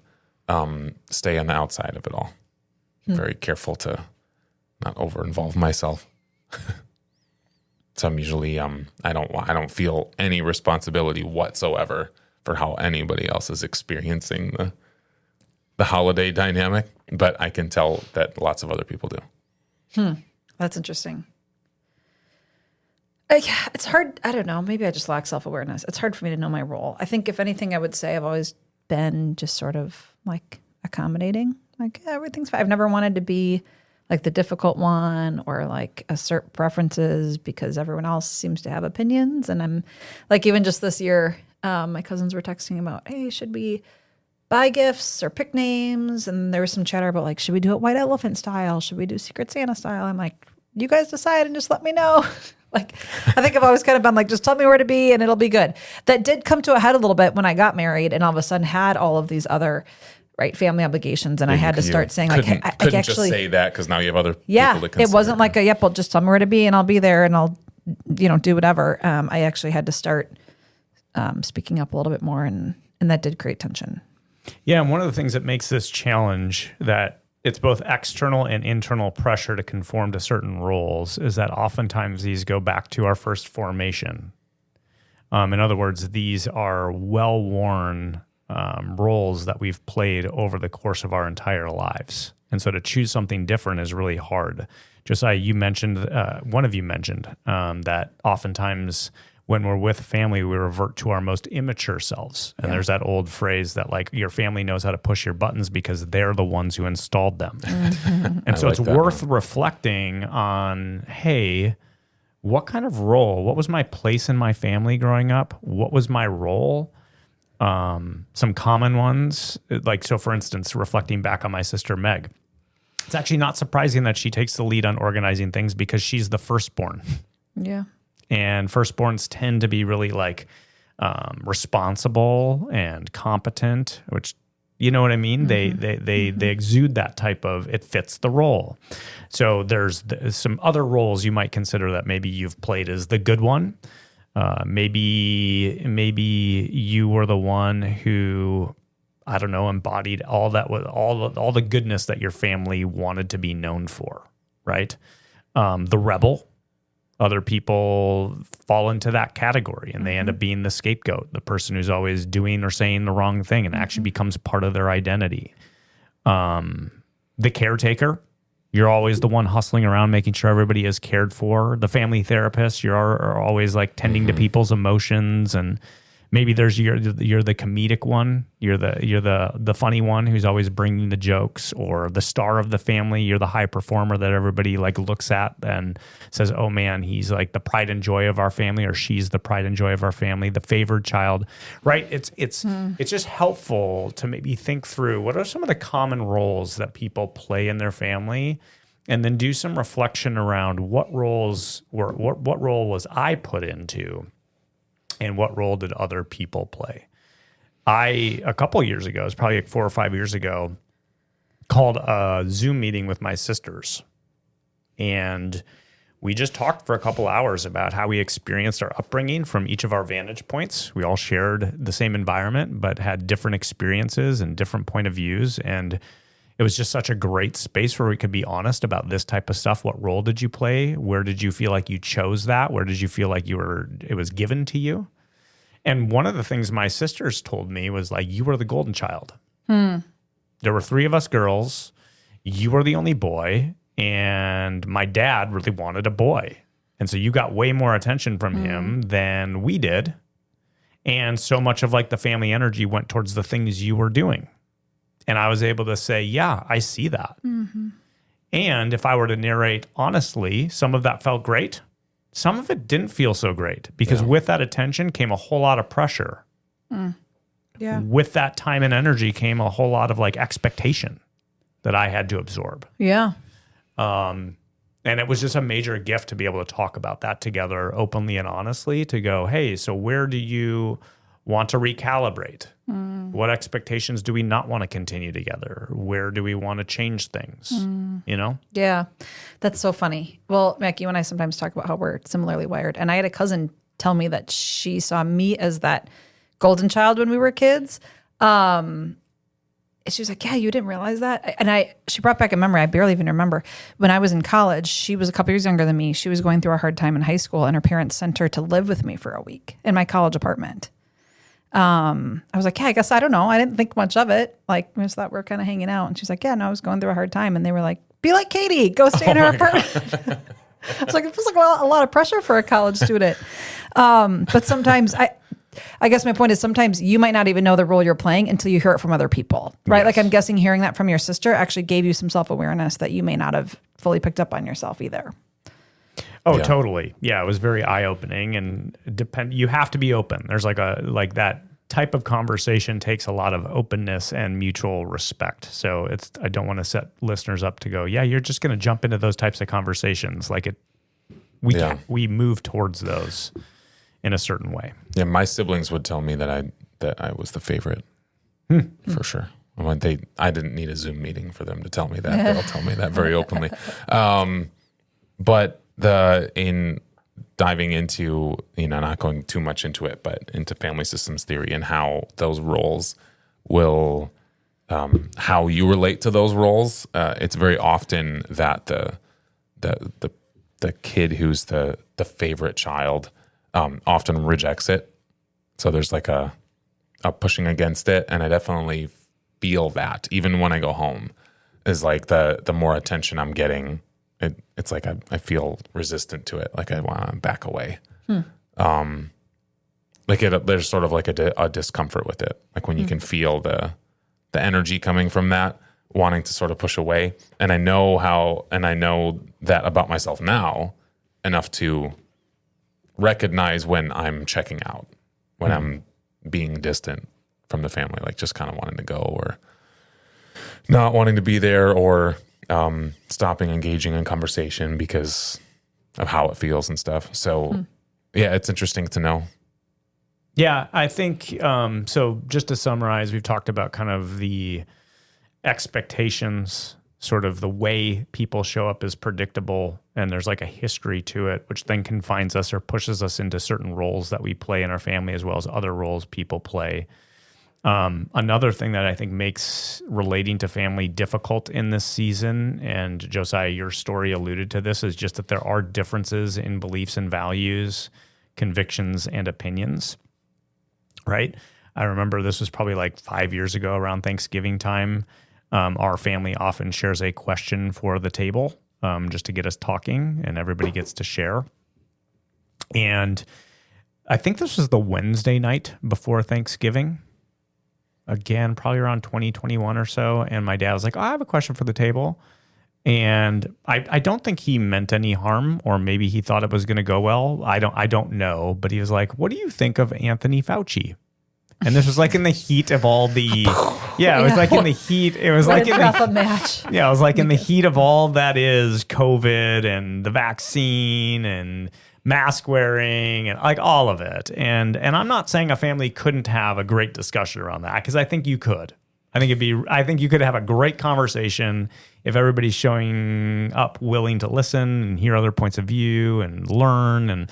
stay on the outside of it all. Very careful to not over-involve myself. So I'm usually I don't feel any responsibility whatsoever for how anybody else is experiencing the holiday dynamic, but I can tell that lots of other people do. That's interesting. It's hard. I don't know. Maybe I just lack self-awareness. It's hard for me to know my role. I think if anything, I would say I've always been just sort of like accommodating. Like, yeah, everything's fine. I've never wanted to be like the difficult one or like assert preferences because everyone else seems to have opinions. And I'm like, even just this year, my cousins were texting about, hey, should we buy gifts or pick names? And there was some chatter about like, should we do it white elephant style? Should we do Secret Santa style? I'm like, you guys decide and just let me know. Like, I think I've always kind of been like, just tell me where to be and it'll be good. That did come to a head a little bit when I got married and all of a sudden had all of these other family obligations. And I had to start saying like, hey, I couldn't actually just say that because now you have other people to consider. It wasn't like yep, well, just tell me where to be and I'll be there and I'll, do whatever. I actually had to start speaking up a little bit more and that did create tension. Yeah, and one of the things that makes this challenge that it's both external and internal pressure to conform to certain roles is that oftentimes these go back to our first formation. In other words, these are well-worn roles that we've played over the course of our entire lives. And so to choose something different is really hard. Josiah, you mentioned, one of you mentioned that oftentimes when we're with family, we revert to our most immature selves. And there's that old phrase that like your family knows how to push your buttons because they're the ones who installed them. And so it's worth reflecting on, hey, what kind of role, what was my place in my family growing up? What was my role? Some common ones, like, so for instance, reflecting back on my sister, Meg, it's actually not surprising that she takes the lead on organizing things because she's the firstborn. Yeah. And firstborns tend to be really like responsible and competent, which, you know what I mean? They exude that type of, it fits the role. So there's some other roles you might consider that maybe you've played as the good one. Maybe you were the one who, I don't know, embodied all the goodness that your family wanted to be known for, right? The rebel. Other people fall into that category and they end up being the scapegoat, the person who's always doing or saying the wrong thing and actually becomes part of their identity. The caretaker, you're always the one hustling around, making sure everybody is cared for. The family therapist, you're always like tending to people's emotions, and maybe there's you're the comedic one, you're the funny one who's always bringing the jokes, or the star of the family, you're the high performer that everybody like looks at and says, oh man, he's like the pride and joy of our family, or she's the pride and joy of our family, the favored child, right? It's just helpful to maybe think through what are some of the common roles that people play in their family, and then do some reflection around what role was I put into, and what role did other people play? A couple of years ago, it was probably like 4 or 5 years ago, called a Zoom meeting with my sisters. And we just talked for a couple hours about how we experienced our upbringing from each of our vantage points. We all shared the same environment, but had different experiences and different point of views. And it was just such a great space where we could be honest about this type of stuff. What role did you play? Where did you feel like you chose that? Where did you feel like it was given to you? And one of the things my sisters told me was like, you were the golden child. There were 3 of us girls. You were the only boy. And my dad really wanted a boy. And so you got way more attention from him than we did. And so much of like the family energy went towards the things you were doing. And I was able to say, yeah, I see that. And if I were to narrate honestly, some of that felt great. Some of it didn't feel so great, because with that attention came a whole lot of pressure. Yeah. With that time and energy came a whole lot of like expectation that I had to absorb. Yeah. And it was just a major gift to be able to talk about that together openly and honestly, to go, hey, so where do you want to recalibrate? What expectations do we not want to continue together? Where do we want to change things? You know? Yeah. That's so funny. Well, Mac, you and I sometimes talk about how we're similarly wired. And I had a cousin tell me that she saw me as that golden child when we were kids. And she was like, yeah, you didn't realize that? And she brought back a memory I barely even remember. When I was in college, she was a couple years younger than me. She was going through a hard time in high school, and her parents sent her to live with me for a week in my college apartment. I was like, yeah, I guess, I don't know. I didn't think much of it. Like, I just thought we were kind of hanging out. And she's like, yeah, no, I was going through a hard time. And they were like, be like Katie, go stay in her apartment. I was like, it feels like a lot of pressure for a college student. But sometimes I guess my point is sometimes you might not even know the role you're playing until you hear it from other people, right? Yes. Like I'm guessing hearing that from your sister actually gave you some self-awareness that you may not have fully picked up on yourself either. Oh, Yeah. totally. Yeah, it was very eye-opening, and you have to be open. There's like that type of conversation takes a lot of openness and mutual respect. So I don't want to set listeners up to go, yeah, you're just going to jump into those types of conversations. We move towards those in a certain way. Yeah, my siblings would tell me that I was the favorite for sure. I didn't need a Zoom meeting for them to tell me that. They'll tell me that very openly. But in diving into, not going too much into it, but into family systems theory and how those roles will, how you relate to those roles, it's very often that the kid who's the favorite child often rejects it. So there's like a pushing against it, and I definitely feel that even when I go home is like the more attention I'm getting, it's like I feel resistant to it. Like I want to back away. There's sort of like a discomfort with it. Like when you can feel the energy coming from that, wanting to sort of push away. And I know that about myself now enough to recognize when I'm checking out, when I'm being distant from the family, like just kind of wanting to go or not wanting to be there or stopping engaging in conversation because of how it feels and stuff. So yeah, it's interesting to know. Yeah, I think, so just to summarize, we've talked about kind of the expectations, sort of the way people show up is predictable, and there's like a history to it, which then confines us or pushes us into certain roles that we play in our family as well as other roles people play. Another thing that I think makes relating to family difficult in this season, and Josiah, your story alluded to this, is just that there are differences in beliefs and values, convictions and opinions, right? I remember this was probably like 5 years ago around Thanksgiving time. Our family often shares a question for the table just to get us talking, and everybody gets to share. And I think this was the Wednesday night before Thanksgiving. Again, probably around 2021 or so. And my dad was like, I have a question for the table. And I don't think he meant any harm, or maybe he thought it was going to go well. I don't know. But he was like, what do you think of Anthony Fauci? And this was like in the heat of all the, it was like in the heat. It was like in the match. Yeah, it was like in the heat of all that is COVID and the vaccine and mask wearing and like all of it. And I'm not saying a family couldn't have a great discussion around that, because I think you could. I think you could have a great conversation if everybody's showing up willing to listen and hear other points of view and learn.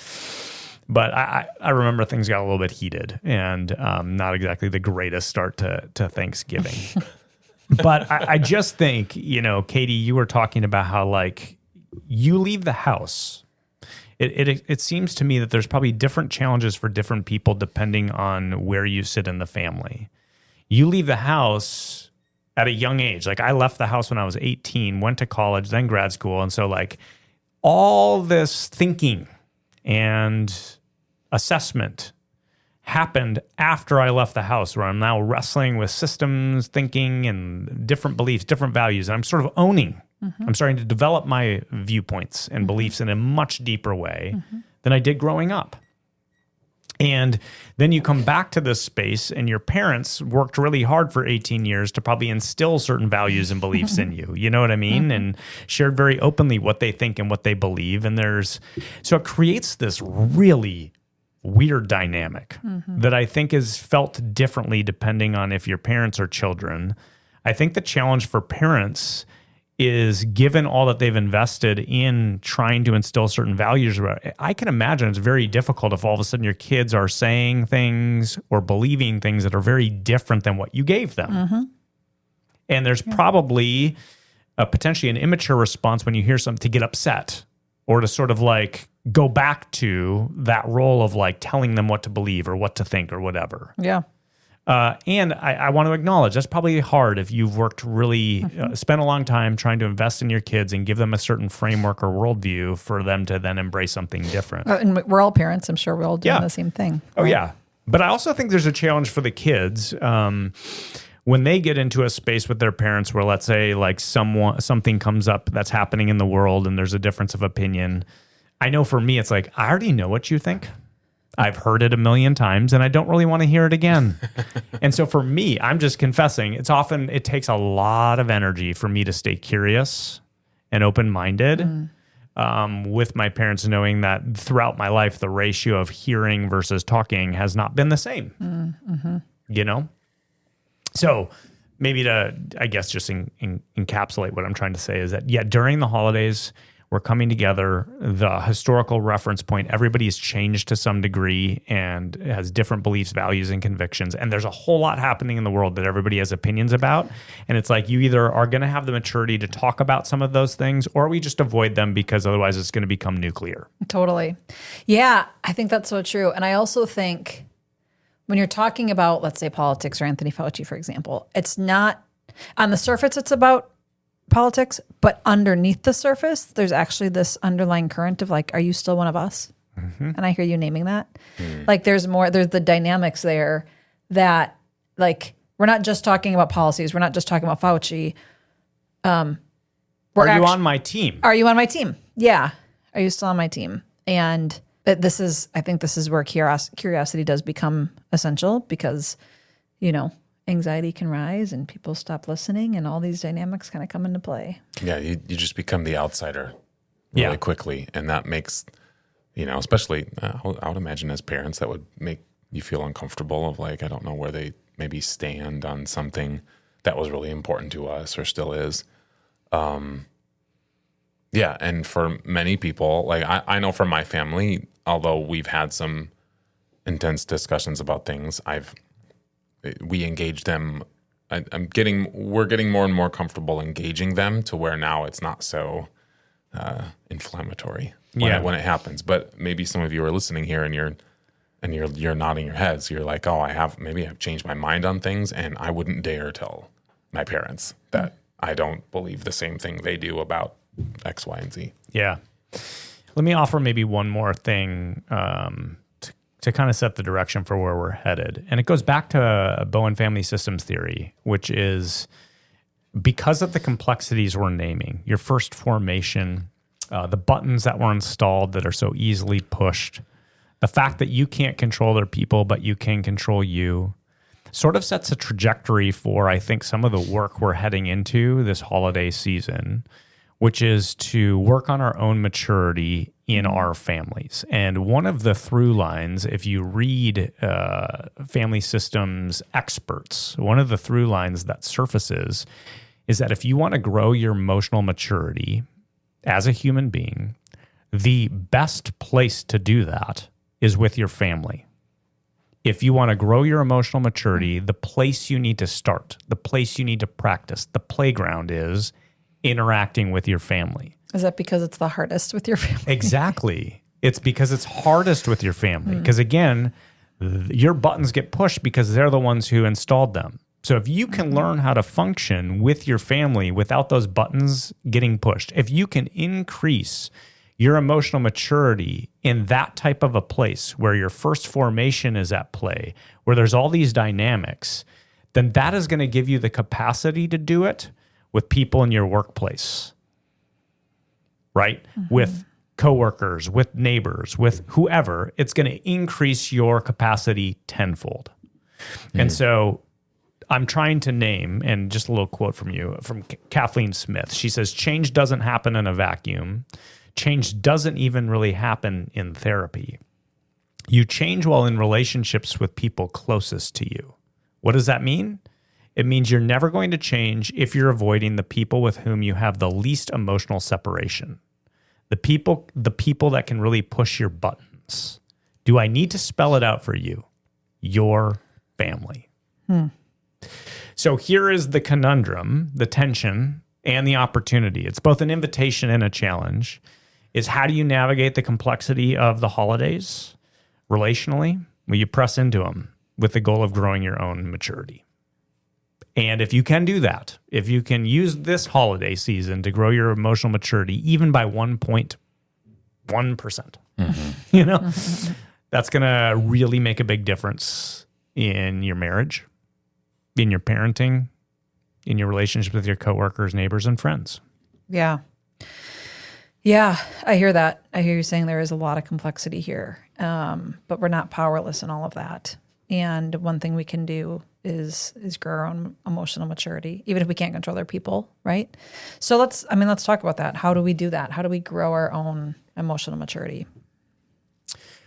But I remember things got a little bit heated and not exactly the greatest start to Thanksgiving. But I just think, Katie, you were talking about how like you leave the house. It seems to me that there's probably different challenges for different people depending on where you sit in the family. You leave the house at a young age. Like I left the house when I was 18, went to college, then grad school. And so like all this thinking and assessment happened after I left the house, where I'm now wrestling with systems, thinking, and different beliefs, different values. And I'm sort of owning. I'm starting to develop my viewpoints and beliefs in a much deeper way than I did growing up. And then you come back to this space, and your parents worked really hard for 18 years to probably instill certain values and beliefs in you. You know what I mean? And shared very openly what they think and what they believe. And so it creates this really weird dynamic that I think is felt differently depending on if your parents are children. I think the challenge for parents is, given all that they've invested in trying to instill certain values, I can imagine it's very difficult if all of a sudden your kids are saying things or believing things that are very different than what you gave them. And there's probably potentially an immature response when you hear something to get upset or to sort of like go back to that role of like telling them what to believe or what to think or whatever. Yeah. And I want to acknowledge that's probably hard if you've worked really, spent a long time trying to invest in your kids and give them a certain framework or worldview for them to then embrace something different. And we're all parents. I'm sure we're all doing the same thing. Oh, yeah. But I also think there's a challenge for the kids when they get into a space with their parents where, let's say, like something comes up that's happening in the world and there's a difference of opinion. I know for me, it's like, I already know what you think. I've heard it a million times and I don't really want to hear it again. And so for me, I'm just confessing, it takes a lot of energy for me to stay curious and open-minded with my parents, knowing that throughout my life, the ratio of hearing versus talking has not been the same, you know? So maybe to, I guess, just encapsulate what I'm trying to say is that, during the holidays, we're coming together. The historical reference point, everybody's changed to some degree and has different beliefs, values, and convictions. And there's a whole lot happening in the world that everybody has opinions about. And it's like you either are going to have the maturity to talk about some of those things or we just avoid them because otherwise it's going to become nuclear. Totally. Yeah, I think that's so true. And I also think when you're talking about, let's say, politics or Anthony Fauci, for example, it's not, on the surface, it's about politics, but underneath the surface, there's actually this underlying current of like, are you still one of us? And I hear you naming that. Like there's the dynamics there that like, we're not just talking about policies. We're not just talking about Fauci. Are you on my team? Are you on my team? Yeah. Are you still on my team? And I think this is where curiosity does become essential because, you know, anxiety can rise and people stop listening and all these dynamics kind of come into play. Yeah, you just become the outsider really quickly. And that makes, you know, especially I would imagine as parents, that would make you feel uncomfortable of like, I don't know where they maybe stand on something that was really important to us or still is. Yeah, and for many people, like I know from my family, although we've had some intense discussions about things, we engage them. We're getting more and more comfortable engaging them to where now it's not so inflammatory when it happens. But maybe some of you are listening here and you're nodding your heads. You're like, oh, I've changed my mind on things, and I wouldn't dare tell my parents that I don't believe the same thing they do about X, Y, and Z. Yeah. Let me offer maybe one more thing to kind of set the direction for where we're headed. And it goes back to Bowen family systems theory, which is because of the complexities we're naming, your first formation, the buttons that were installed that are so easily pushed, the fact that you can't control other people, but you can control you, sort of sets a trajectory for, I think, some of the work we're heading into this holiday season, which is to work on our own maturity in our families. And one of the through lines, if you read family systems experts, one of the through lines that surfaces is that if you want to grow your emotional maturity as a human being, the best place to do that is with your family. If you want to grow your emotional maturity, the place you need to start, the place you need to practice, the playground is interacting with your family. Is that because it's the hardest with your family? Exactly. It's because it's hardest with your family. Because again, your buttons get pushed because they're the ones who installed them. So if you can learn how to function with your family without those buttons getting pushed, if you can increase your emotional maturity in that type of a place where your first formation is at play, where there's all these dynamics, then that is going to give you the capacity to do it with people in your workplace, right? With coworkers, with neighbors, with whoever. It's going to increase your capacity tenfold. And so I'm trying to name, and just a little quote from you, from Kathleen Smith. She says, change doesn't happen in a vacuum. Change doesn't even really happen in therapy. You change while in relationships with people closest to you. What does that mean? It means you're never going to change if you're avoiding the people with whom you have the least emotional separation. The people that can really push your buttons. Do I need to spell it out for you? Your family. So here is the conundrum, the tension, and the opportunity. It's both an invitation and a challenge. Is how do you navigate the complexity of the holidays relationally? Well, you press into them with the goal of growing your own maturity. And if you can do that, if you can use this holiday season to grow your emotional maturity, even by 1.1%, that's going to really make a big difference in your marriage, in your parenting, in your relationship with your coworkers, neighbors, and friends. Yeah. Yeah, I hear that. I hear you saying there is a lot of complexity here, but we're not powerless in all of that. And one thing we can do is grow our own emotional maturity, even if we can't control other people, right? So let's talk about that. How do we do that? How do we grow our own emotional maturity?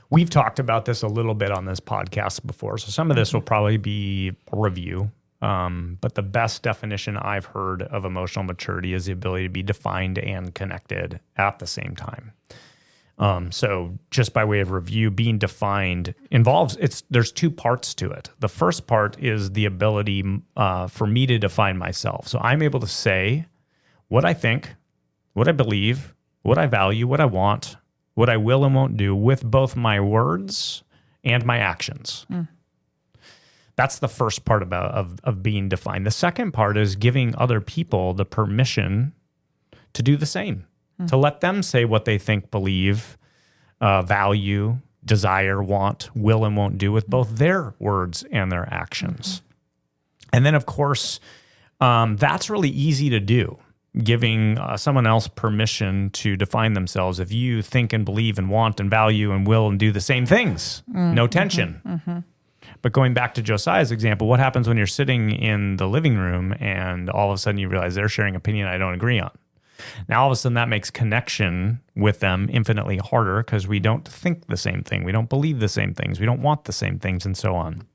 We've talked about this a little bit on this podcast before, so some of this will probably be a review. But the best definition I've heard of emotional maturity is the ability to be defined and connected at the same time. So just by way of review, being defined there's two parts to it. The first part is the ability for me to define myself. So I'm able to say what I think, what I believe, what I value, what I want, what I will and won't do with both my words and my actions. That's the first part of being defined. The second part is giving other people the permission to do the same, to let them say what they think, believe, value, desire, want, will and won't do with both their words and their actions. And then, of course, that's really easy to do, giving someone else permission to define themselves. If you think and believe and want and value and will and do the same things, no tension. But going back to Josiah's example, what happens when you're sitting in the living room and all of a sudden you realize they're sharing an opinion I don't agree on? Now, all of a sudden, that makes connection with them infinitely harder because we don't think the same thing. We don't believe the same things. We don't want the same things and so on.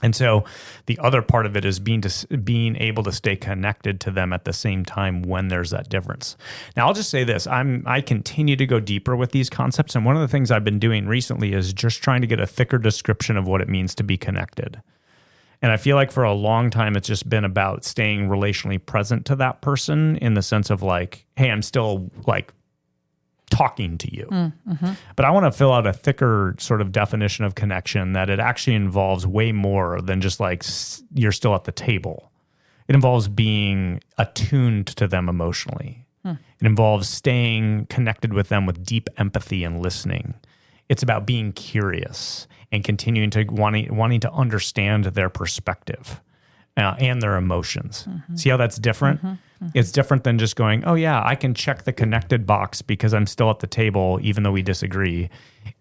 And so the other part of it is being able to stay connected to them at the same time when there's that difference. Now, I'll just say this. I continue to go deeper with these concepts. And one of the things I've been doing recently is just trying to get a thicker description of what it means to be connected. And I feel like for a long time, it's just been about staying relationally present to that person in the sense of like, hey, I'm still like talking to you. But I want to fill out a thicker sort of definition of connection that it actually involves way more than just like you're still at the table. It involves being attuned to them emotionally. It involves staying connected with them with deep empathy and listening. It's about being curious and continuing to wanting to understand their perspective and their emotions. See how that's different? It's different than just going, oh yeah, I can check the connected box because I'm still at the table even though we disagree.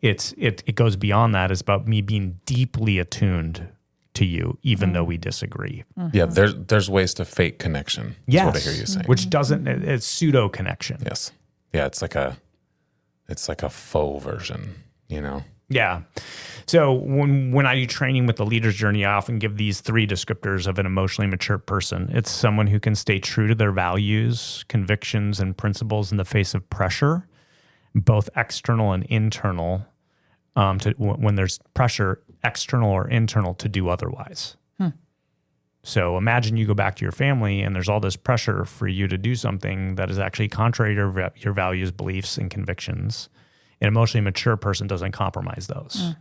It goes beyond that. It's about me being deeply attuned to you even though we disagree. Yeah, there's ways to fake connection. Yes, what I hear you saying. Which doesn't, it's pseudo connection. Yes. Yeah, it's like a faux version, you know? Yeah. So when I do training with the Leader's Journey, I often give these 3 descriptors of an emotionally mature person. It's someone who can stay true to their values, convictions, and principles in the face of pressure, both external and internal, when there's pressure, external or internal, to do otherwise. So imagine you go back to your family and there's all this pressure for you to do something that is actually contrary to your values, beliefs, and convictions. An emotionally mature person doesn't compromise those.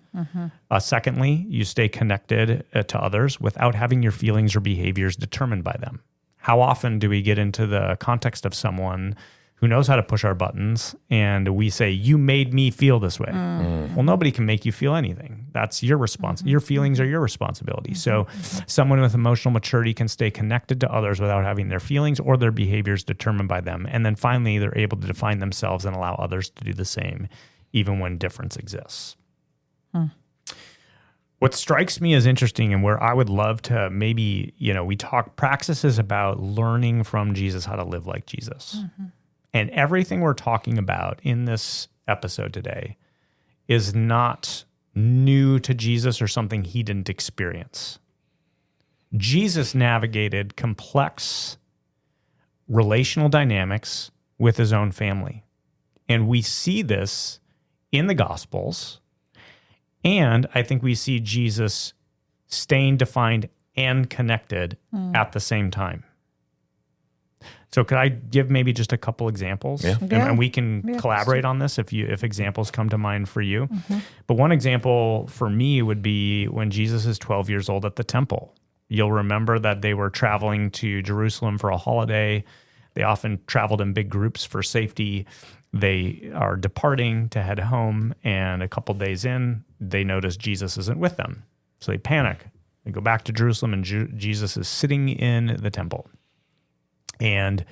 Secondly, you stay connected to others without having your feelings or behaviors determined by them. How often do we get into the context of someone who knows how to push our buttons and we say, you made me feel this way? Well, nobody can make you feel anything. That's your response. Your feelings are your responsibility. So someone with emotional maturity can stay connected to others without having their feelings or their behaviors determined by them. And then finally, they're able to define themselves and allow others to do the same, even when difference exists. What strikes me as interesting and where I would love to maybe, we talk practices about learning from Jesus how to live like Jesus. And everything we're talking about in this episode today is not new to Jesus or something he didn't experience. Jesus navigated complex relational dynamics with his own family. And we see this in the Gospels. And I think we see Jesus staying defined and connected at the same time. So could I give maybe just a couple examples? Yeah. And we can collaborate on this if examples come to mind for you. But one example for me would be when Jesus is 12 years old at the temple. You'll remember that they were traveling to Jerusalem for a holiday. They often traveled in big groups for safety. They are departing to head home, and a couple days in, they notice Jesus isn't with them. So they panic. They go back to Jerusalem, and Jesus is sitting in the temple. And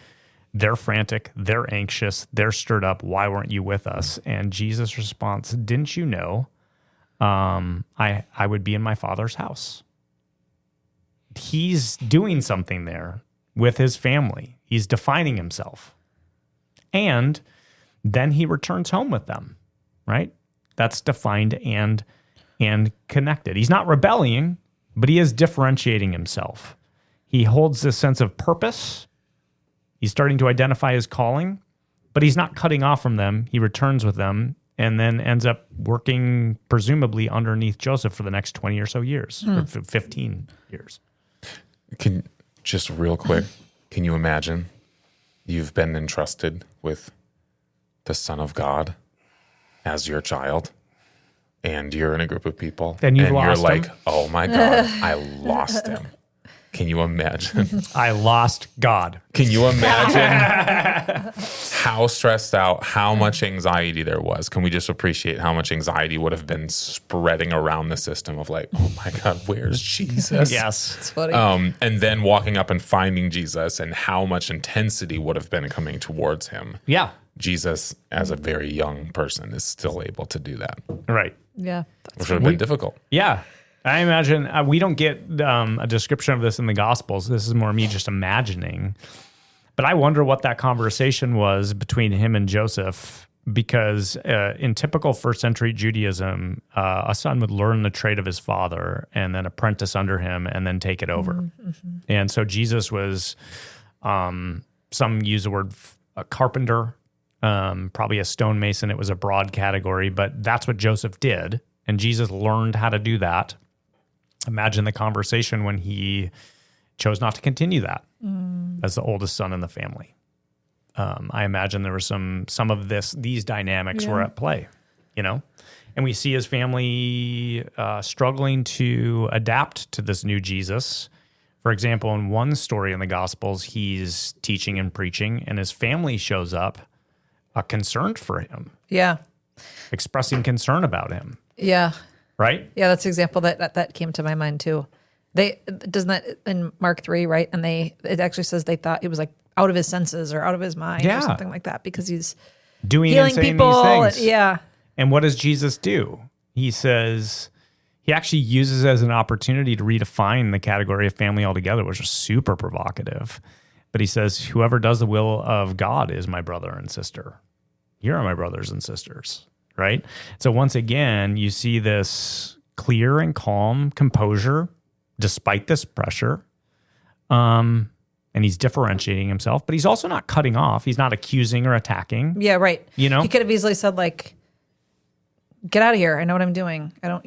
they're frantic, they're anxious, they're stirred up. Why weren't you with us? And Jesus' response, didn't you know I would be in my Father's house? He's doing something there with his family. He's defining himself. And then he returns home with them, right? That's defined and connected. He's not rebelling, but he is differentiating himself. He holds this sense of purpose. He's starting to identify his calling, but he's not cutting off from them. He returns with them and then ends up working presumably underneath Joseph for the next 20 or so years, or 15 years. Just real quick, can you imagine you've been entrusted with the Son of God as your child, and you're in a group of people, and you're like, him? oh my God, I lost him. Can you imagine? I lost God. Can you imagine how stressed out, how much anxiety there was? Can we just appreciate how much anxiety would have been spreading around the system of like, oh my God, where's Jesus? Yes. It's funny. And then walking up and finding Jesus, and how much intensity would have been coming towards him. Yeah. Jesus, as a very young person, is still able to do that. Right. Yeah. Which would have been difficult. Yeah. I imagine we don't get a description of this in the Gospels. This is more me just imagining. But I wonder what that conversation was between him and Joseph, because in typical first century Judaism, a son would learn the trade of his father and then apprentice under him and then take it over. Mm-hmm. And so Jesus was, some use the word a carpenter, probably a stonemason. It was a broad category, but that's what Joseph did. And Jesus learned how to do that. Imagine the conversation when he chose not to continue that as the oldest son in the family. I imagine there was some of these dynamics were at play, and we see his family struggling to adapt to this new Jesus. For example, in one story in the Gospels, he's teaching and preaching, and his family shows up concerned for him. Yeah. Expressing concern about him. Yeah. Right? Yeah, that's an example that came to my mind too. Doesn't that in Mark 3, right? And it actually says they thought he was like out of his senses or out of his mind or something like that, because he's doing healing and saying people. these things. And what does Jesus do? He says, he actually uses it as an opportunity to redefine the category of family altogether, which is super provocative. But he says, whoever does the will of God is my brother and sister. You are my brothers and sisters. Right? So once again, you see this clear and calm composure despite this pressure. And he's differentiating himself, but he's also not cutting off. He's not accusing or attacking. Yeah, right. He could have easily said like, get out of here. I know what I'm doing. I don't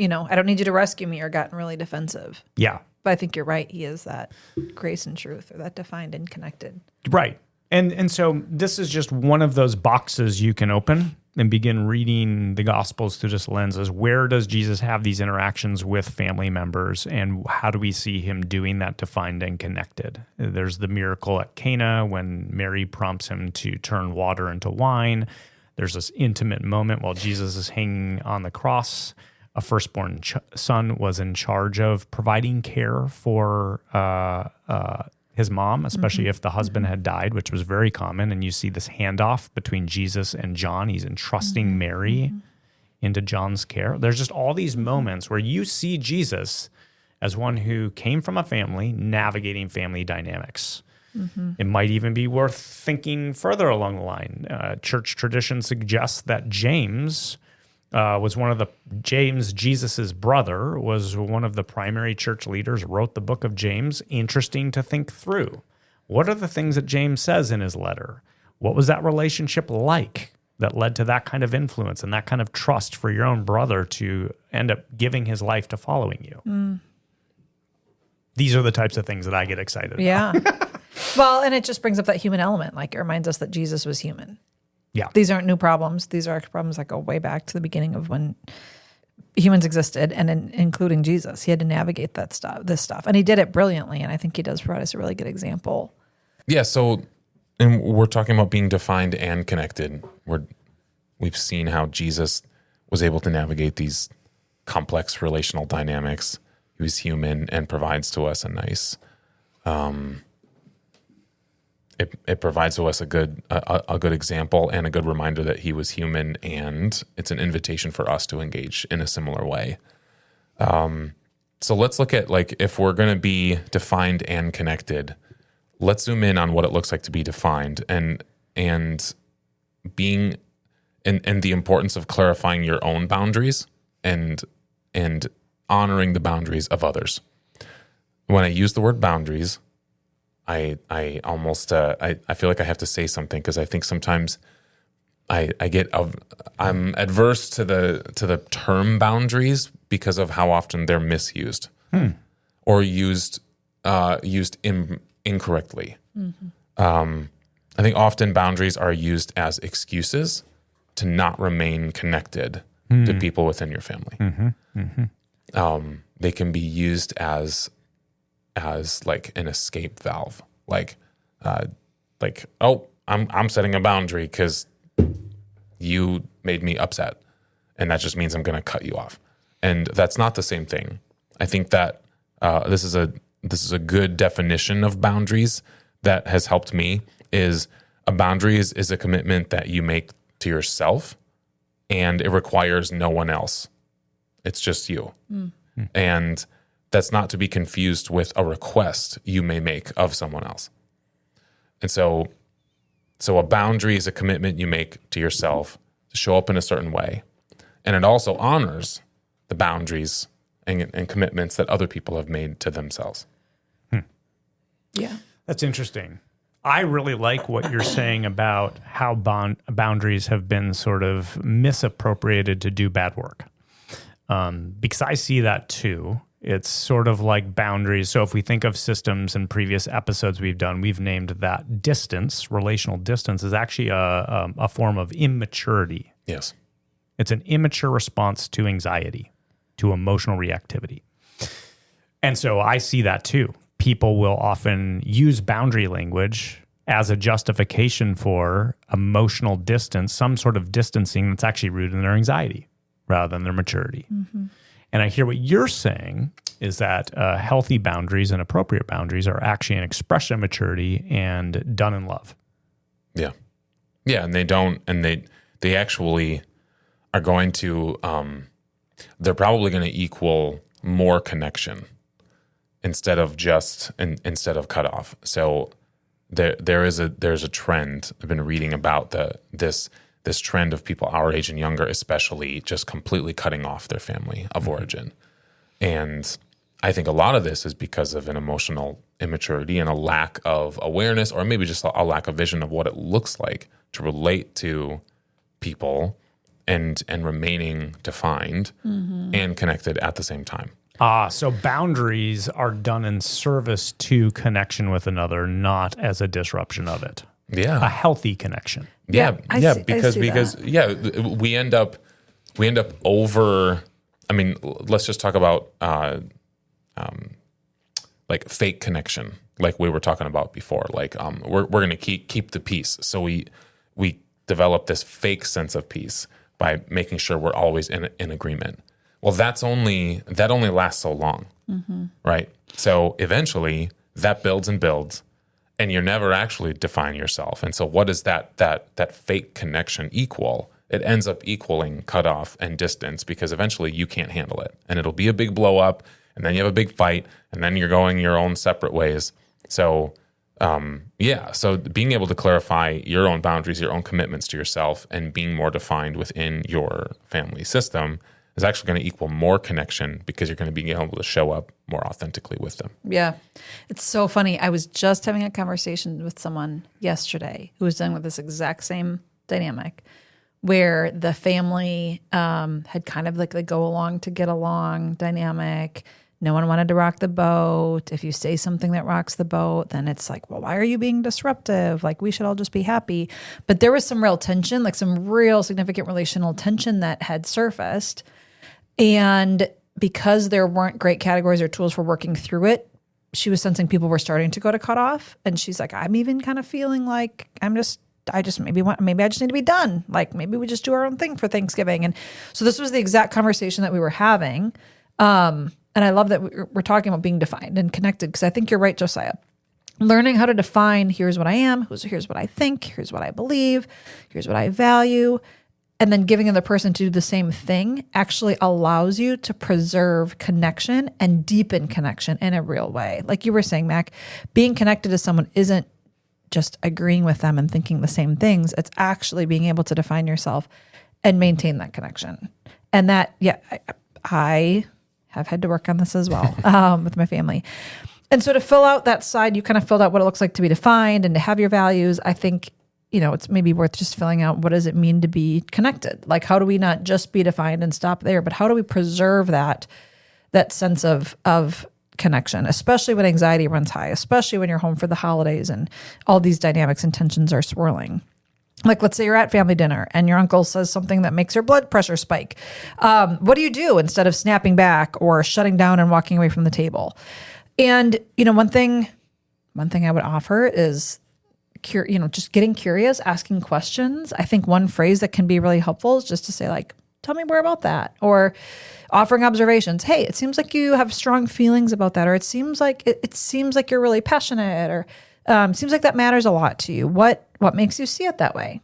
need you to rescue me, or gotten really defensive. Yeah. But I think you're right. He is that grace and truth, or that defined and connected. Right. And so this is just one of those boxes you can open and begin reading the Gospels through this lens. Is where does Jesus have these interactions with family members, and how do we see him doing that defined and connected? There's the miracle at Cana when Mary prompts him to turn water into wine. There's this intimate moment while Jesus is hanging on the cross. A firstborn son was in charge of providing care for his mom, especially if the husband had died, which was very common. And you see this handoff between Jesus and John. He's entrusting Mary into John's care. There's just all these moments where you see Jesus as one who came from a family, navigating family dynamics. It might even be worth thinking further along the line. Church tradition suggests that James, Jesus's brother, was one of the primary church leaders, wrote the book of James. Interesting to think through. What are the things that James says in his letter? What was that relationship like that led to that kind of influence and that kind of trust for your own brother to end up giving his life to following you? these are the types of things that I get excited about. Yeah. Well, and it just brings up that human element. Like, it reminds us that Jesus was human. Yeah. These aren't new problems. These are problems that go way back to the beginning of when humans existed, and including Jesus. He had to navigate this stuff. And he did it brilliantly. And I think he does provide us a really good example. Yeah. So, and we're talking about being defined and connected. We've seen how Jesus was able to navigate these complex relational dynamics. He was human and provides to us a nice, it provides to us a good example and a good reminder that he was human, and it's an invitation for us to engage in a similar way. So let's look at, like, if we're going to be defined and connected, let's zoom in on what it looks like to be defined and being and the importance of clarifying your own boundaries and honoring the boundaries of others. When I use the word boundaries, I almost I feel like I have to say something, because I think sometimes I'm adverse to the term boundaries because of how often they're misused or used incorrectly. I think often boundaries are used as excuses to not remain connected to people within your family. They can be used as like an escape valve, like oh, I'm setting a boundary because you made me upset, and that just means I'm going to cut you off, and that's not the same thing. I think that this is a good definition of boundaries that has helped me. Is a boundary is a commitment that you make to yourself, and it requires no one else. It's just you. And that's not to be confused with a request you may make of someone else. And so a boundary is a commitment you make to yourself to show up in a certain way. And it also honors the boundaries and commitments that other people have made to themselves. Yeah. That's interesting. I really like what you're saying about how boundaries have been sort of misappropriated to do bad work. Because I see that too. It's sort of like boundaries. So if we think of systems in previous episodes we've done, we've named that distance, relational distance, is actually a form of immaturity. Yes. It's an immature response to anxiety, to emotional reactivity. And so I see that too. People will often use boundary language as a justification for emotional distance, some sort of distancing that's actually rooted in their anxiety rather than their maturity. And I hear what you're saying is that healthy boundaries and appropriate boundaries are actually an expression of maturity and done in love. Yeah. Yeah, and they actually are going to, they're probably going to equal more connection instead of cutoff. So there's a trend. I've been reading about this trend of people our age and younger, especially, just completely cutting off their family of origin. And I think a lot of this is because of an emotional immaturity and a lack of awareness, or maybe just a lack of vision of what it looks like to relate to people and remaining defined and connected at the same time. So boundaries are done in service to connection with another, not as a disruption of it. Yeah. A healthy connection. Yeah. Because that. we end up over, I mean, let's just talk about like fake connection, like we were talking about before. Like we're going to keep the peace. So we develop this fake sense of peace by making sure we're always in agreement. Well, that only lasts so long, right? So eventually that builds and builds, and you're never actually define yourself. And so what does that fake connection equal? It ends up equaling cutoff and distance, because eventually you can't handle it. And it'll be a big blow up, and then you have a big fight, and then you're going your own separate ways. So so being able to clarify your own boundaries, your own commitments to yourself, and being more defined within your family system is actually going to equal more connection, because you're going to be able to show up more authentically with them. Yeah. It's so funny. I was just having a conversation with someone yesterday who was dealing with this exact same dynamic, where the family had kind of like the go along to get along dynamic, No one wanted to rock the boat. If you say something that rocks the boat, then it's like, well, why are you being disruptive? Like, we should all just be happy. But there was some real tension, like some real significant relational tension that had surfaced. And because there weren't great categories or tools for working through it, she was sensing people were starting to go to cut off. And she's like, I'm even kind of feeling like maybe I just need to be done. Like, maybe we just do our own thing for Thanksgiving. And so this was the exact conversation that we were having. And I love that we're talking about being defined and connected, because I think you're right, Josiah. Learning how to define, here's what I am, here's what I think, here's what I believe, here's what I value, and then giving another person to do the same thing actually allows you to preserve connection and deepen connection in a real way. Like you were saying, Mac, being connected to someone isn't just agreeing with them and thinking the same things. It's actually being able to define yourself and maintain that connection. And that, I have had to work on this as well with my family. And so to fill out that side, you kind of filled out what it looks like to be defined and to have your values. I think, it's maybe worth just filling out, what does it mean to be connected? Like, how do we not just be defined and stop there, but how do we preserve that sense of connection, especially when anxiety runs high, especially when you're home for the holidays and all these dynamics and tensions are swirling. Like, let's say you're at family dinner and your uncle says something that makes your blood pressure spike. What do you do instead of snapping back or shutting down and walking away from the table? And, one thing I would offer is, just getting curious, asking questions. I think one phrase that can be really helpful is just to say, like, tell me more about that. Or offering observations. Hey, it seems like you have strong feelings about that. Or it seems like you're really passionate, or seems like that matters a lot to you. What makes you see it that way,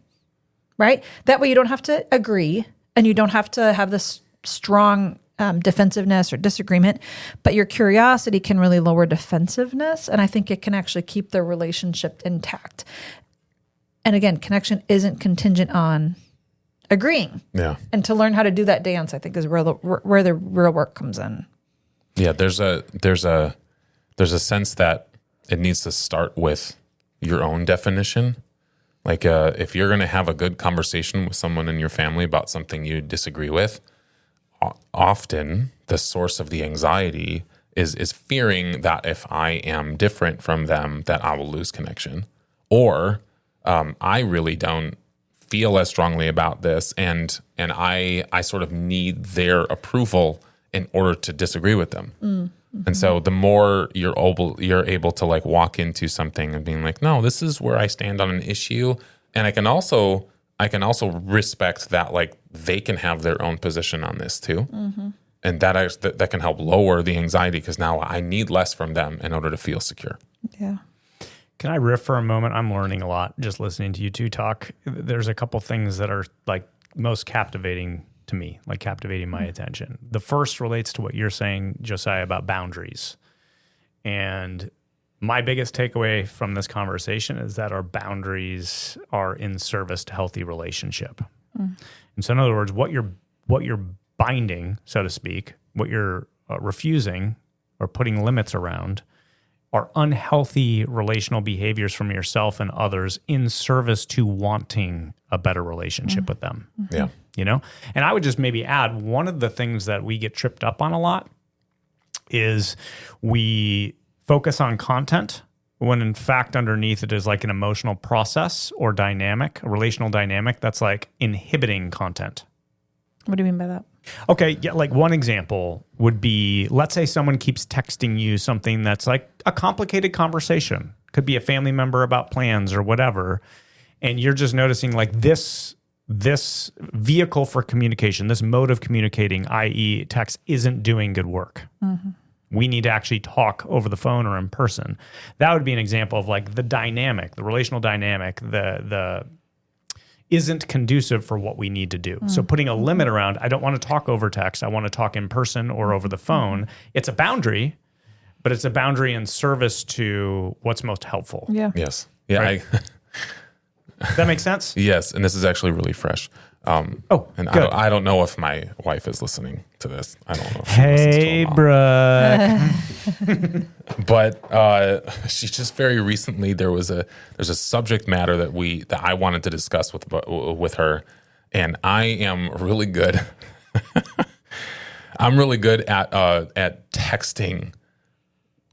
right? That way you don't have to agree and you don't have to have this strong defensiveness or disagreement, but your curiosity can really lower defensiveness. And I think it can actually keep the relationship intact. And again, connection isn't contingent on agreeing. Yeah. And to learn how to do that dance, I think, is where the real work comes in. Yeah, there's a sense that it needs to start with your own definition. Like, if you're going to have a good conversation with someone in your family about something you disagree with, often the source of the anxiety is fearing that if I am different from them, that I will lose connection. Or I really don't feel as strongly about this, and I sort of need their approval in order to disagree with them. Mm-hmm. And so the more you're able to like walk into something and being like, no, this is where I stand on an issue, and I can also respect that, like, they can have their own position on this too, mm-hmm. and that can help lower the anxiety, because now I need less from them in order to feel secure. Yeah. Can I riff for a moment? I'm learning a lot just listening to you two talk. There's a couple things that are like most captivating to me, like captivating my attention. The first relates to what you're saying, Josiah, about boundaries. And my biggest takeaway from this conversation is that our boundaries are in service to healthy relationship. Mm. And so in other words, what you're binding, so to speak, what you're refusing or putting limits around are unhealthy relational behaviors from yourself and others in service to wanting a better relationship with them. Yeah. And I would just maybe add, one of the things that we get tripped up on a lot is we focus on content when in fact underneath it is like an emotional process or dynamic, a relational dynamic that's like inhibiting content. What do you mean by that? Okay, yeah, like one example would be, let's say someone keeps texting you something that's like a complicated conversation. Could be a family member about plans or whatever, and you're just noticing like this vehicle for communication, this mode of communicating, i.e. text, isn't doing good work. Mm-hmm. We need to actually talk over the phone or in person. That would be an example of like the dynamic, the relational dynamic, the isn't conducive for what we need to do. Mm-hmm. So putting a limit around, I don't want to talk over text, I want to talk in person or over the phone. Mm-hmm. It's a boundary, but it's a boundary in service to what's most helpful. Yeah. Yes. Yeah. Right? Does that make sense? Yes, and this is actually really fresh. And good. I don't know if my wife is listening to this. I don't know if hey, Brooke. But she just very recently, there's a subject matter that I wanted to discuss with her, and I am really good. I'm really good at texting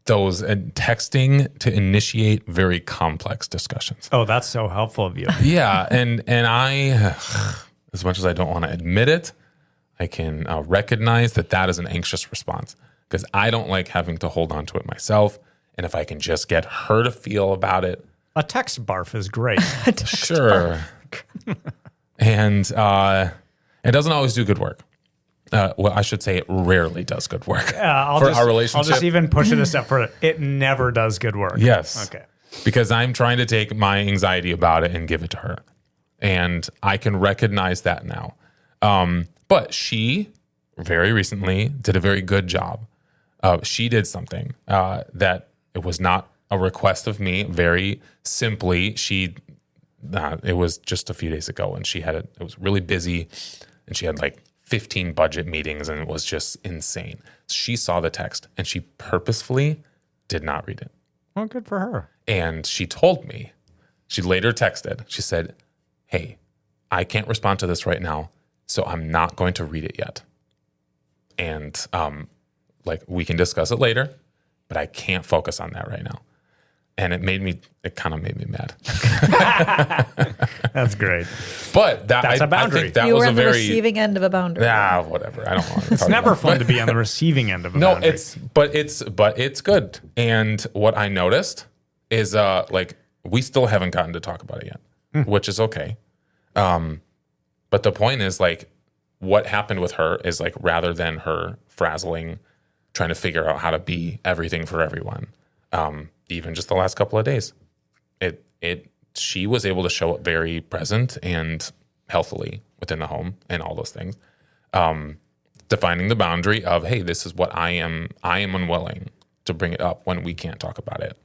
those and texting to initiate very complex discussions. Oh, that's so helpful of you. Yeah, and I, as much as I don't want to admit it, I can recognize that is an anxious response because I don't like having to hold on to it myself. And if I can just get her to feel about it, A text barf is great. sure. And it doesn't always do good work. Well, I should say it rarely does good work our relationship. I'll just even push it a step further. It never does good work. Yes. Okay. Because I'm trying to take my anxiety about it and give it to her. And I can recognize that now. But she very recently did a very good job. She did something that it was not a request of me. Very simply, it was just a few days ago, and it was really busy, and she had like 15 budget meetings, and it was just insane. She saw the text, and she purposefully did not read it. Well, good for her. And she told me, she later texted, she said, "Hey, I can't respond to this right now, so I'm not going to read it yet. And we can discuss it later, but I can't focus on that right now." And it kind of made me mad. That's great. But that's a boundary. I think that You was were a on the very receiving end of a boundary. whatever. I don't want to. It's never fun to be on the receiving end of a boundary. it's good. And what I noticed is we still haven't gotten to talk about it yet, which is okay. But the point is what happened with her is rather than her frazzling, trying to figure out how to be everything for everyone. Even just the last couple of days, she was able to show up very present and healthily within the home and all those things. Defining the boundary of, hey, this is what I am unwilling to bring it up when we can't talk about it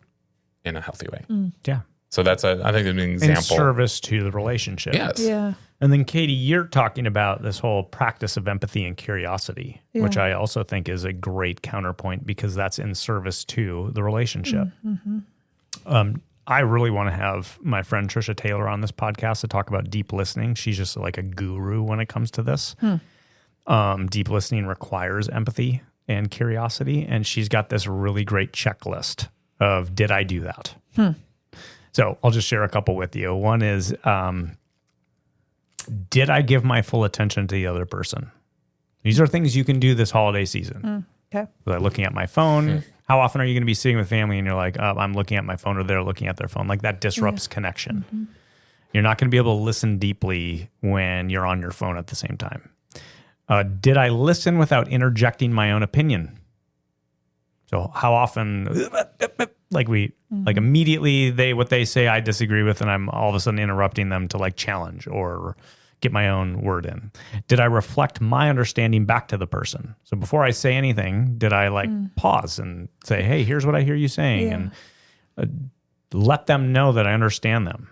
in a healthy way. Yeah. So I think an example. In service to the relationship. Yes. Yeah. And then, Katie, you're talking about this whole practice of empathy and curiosity, which I also think is a great counterpoint because that's in service to the relationship. Mm-hmm. I really want to have my friend Trisha Taylor on this podcast to talk about deep listening. She's just like a guru when it comes to this. Deep listening requires empathy and curiosity, and she's got this really great checklist of, did I do that? So I'll just share a couple with you. One is, did I give my full attention to the other person? These are things you can do this holiday season. Okay. Like looking at my phone. How often are you going to be sitting with family and you're like, I'm looking at my phone, or they're looking at their phone? Like that disrupts connection. Mm-hmm. You're not going to be able to listen deeply when you're on your phone at the same time. Did I listen without interjecting my own opinion? So how often, like immediately what they say I disagree with, and I'm all of a sudden interrupting them to challenge or get my own word in. Did I reflect my understanding back to the person? So before I say anything, did I pause and say, hey, here's what I hear you saying, and let them know that I understand them,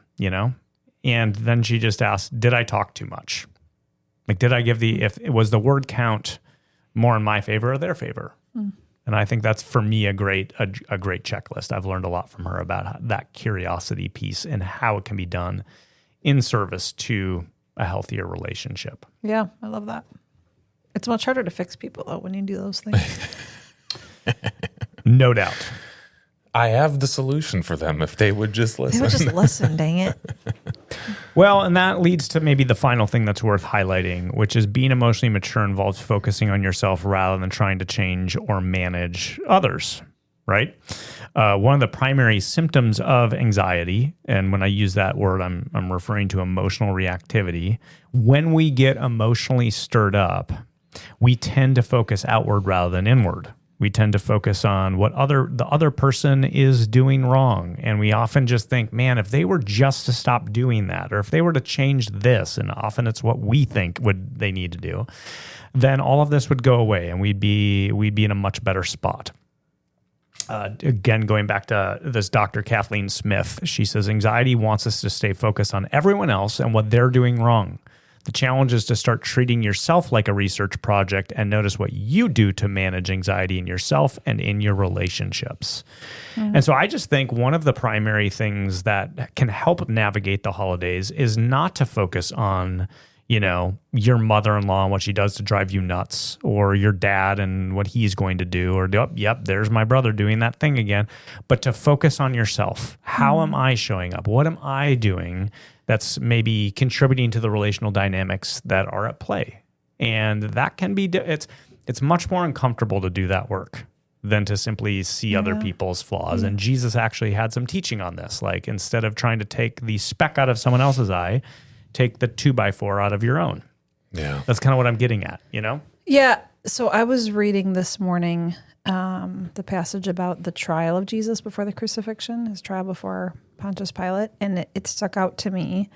And then she just asked, did I talk too much? Did I give if it was the word count more in my favor or their favor? And I think that's, for me, a great checklist. I've learned a lot from her about that curiosity piece and how it can be done in service to a healthier relationship. Yeah, I love that. It's much harder to fix people, though, when you do those things. No doubt. I have the solution for them if they would just listen. They would just listen, dang it. Well, and that leads to maybe the final thing that's worth highlighting, which is being emotionally mature involves focusing on yourself rather than trying to change or manage others, right? One of the primary symptoms of anxiety, and when I use that word, I'm referring to emotional reactivity. When we get emotionally stirred up, we tend to focus outward rather than inward. We tend to focus on what the other person is doing wrong. And we often just think, man, if they were just to stop doing that, or if they were to change this, and often it's what we think they need to do, then all of this would go away and we'd be in a much better spot. Again, going back to this Dr. Kathleen Smith, she says, anxiety wants us to stay focused on everyone else and what they're doing wrong. The challenge is to start treating yourself like a research project and notice what you do to manage anxiety in yourself and in your relationships. And so I just think one of the primary things that can help navigate the holidays is not to focus on your mother-in-law and what she does to drive you nuts, or your dad and what he's going to do, or yep, there's my brother doing that thing again. But to focus on yourself. How am I showing up? What am I doing that's maybe contributing to the relational dynamics that are at play? And that can be, it's much more uncomfortable to do that work than to simply see other people's flaws. And Jesus actually had some teaching on this. Like, instead of trying to take the speck out of someone else's eye, take the 2x4 out of your own. Yeah. That's kind of what I'm getting at, Yeah. So I was reading this morning the passage about the trial of Jesus before the crucifixion, his trial before Pontius Pilate. And it stuck out to me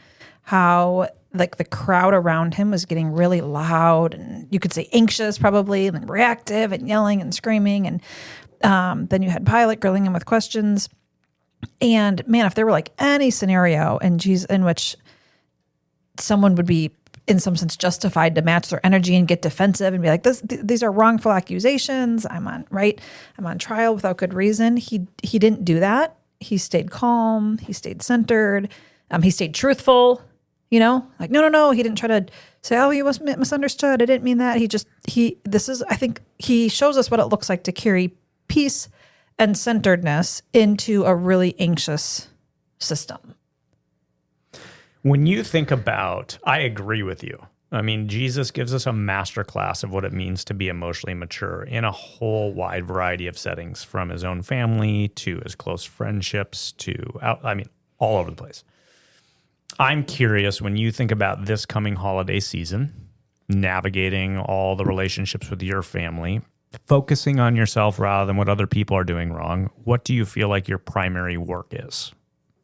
how like the crowd around him was getting really loud, and you could say anxious probably, and then reactive and yelling and screaming. And then you had Pilate grilling him with questions. And man, if there were like any scenario in which someone would be in some sense justified to match their energy and get defensive and be like, these are wrongful accusations. I'm on trial without good reason. He didn't do that. He stayed calm. He stayed centered. He stayed truthful, like, no. He didn't try to say, oh, you misunderstood. I didn't mean that. I think he shows us what it looks like to carry peace and centeredness into a really anxious system. When you think about, I agree with you. I mean, Jesus gives us a masterclass of what it means to be emotionally mature in a whole wide variety of settings, from his own family to his close friendships all over the place. I'm curious, when you think about this coming holiday season, navigating all the relationships with your family, focusing on yourself rather than what other people are doing wrong, what do you feel like your primary work is?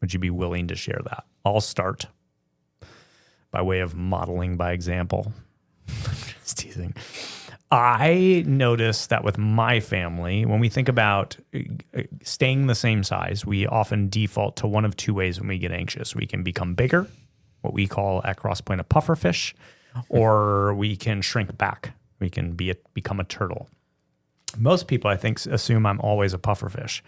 Would you be willing to share that? I'll start by way of modeling by example. Just teasing. I notice that with my family, when we think about staying the same size, we often default to one of two ways when we get anxious. We can become bigger, what we call at Crosspoint a pufferfish, or we can shrink back. We can become a turtle. Most people, I think, assume I'm always a pufferfish.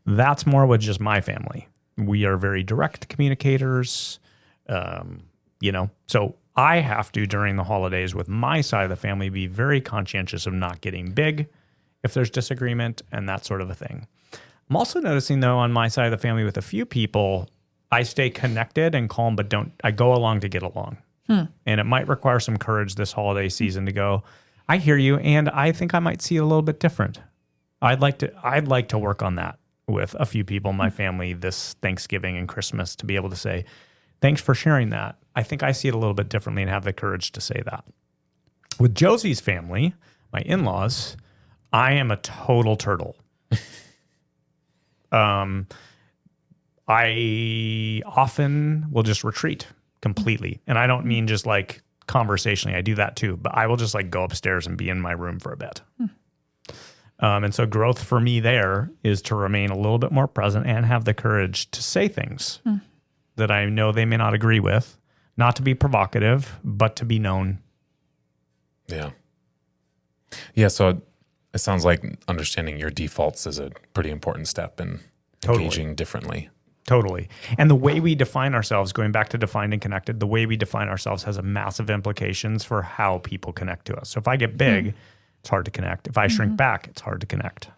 That's more with just my family. We are very direct communicators, so I have to, during the holidays with my side of the family, be very conscientious of not getting big if there's disagreement and that sort of a thing. I'm also noticing, though, on my side of the family with a few people, I stay connected and calm, but I go along to get along. And it might require some courage this holiday season to go, I hear you, and I think I might see it a little bit different. I'd like to work on that with a few people in my family this Thanksgiving and Christmas, to be able to say, thanks for sharing that. I think I see it a little bit differently and have the courage to say that. With Josie's family, my in-laws, I am a total turtle. I often will just retreat completely. And I don't mean just like conversationally. I do that too. But I will just like go upstairs and be in my room for a bit. And so growth for me there is to remain a little bit more present and have the courage to say things that I know they may not agree with, not to be provocative, but to be known. Yeah. Yeah, so it sounds like understanding your defaults is a pretty important step in engaging differently. Totally. And the way we define ourselves, going back to defined and connected, the way we define ourselves has a massive implications for how people connect to us. So if I get big, it's hard to connect. If I shrink back, it's hard to connect.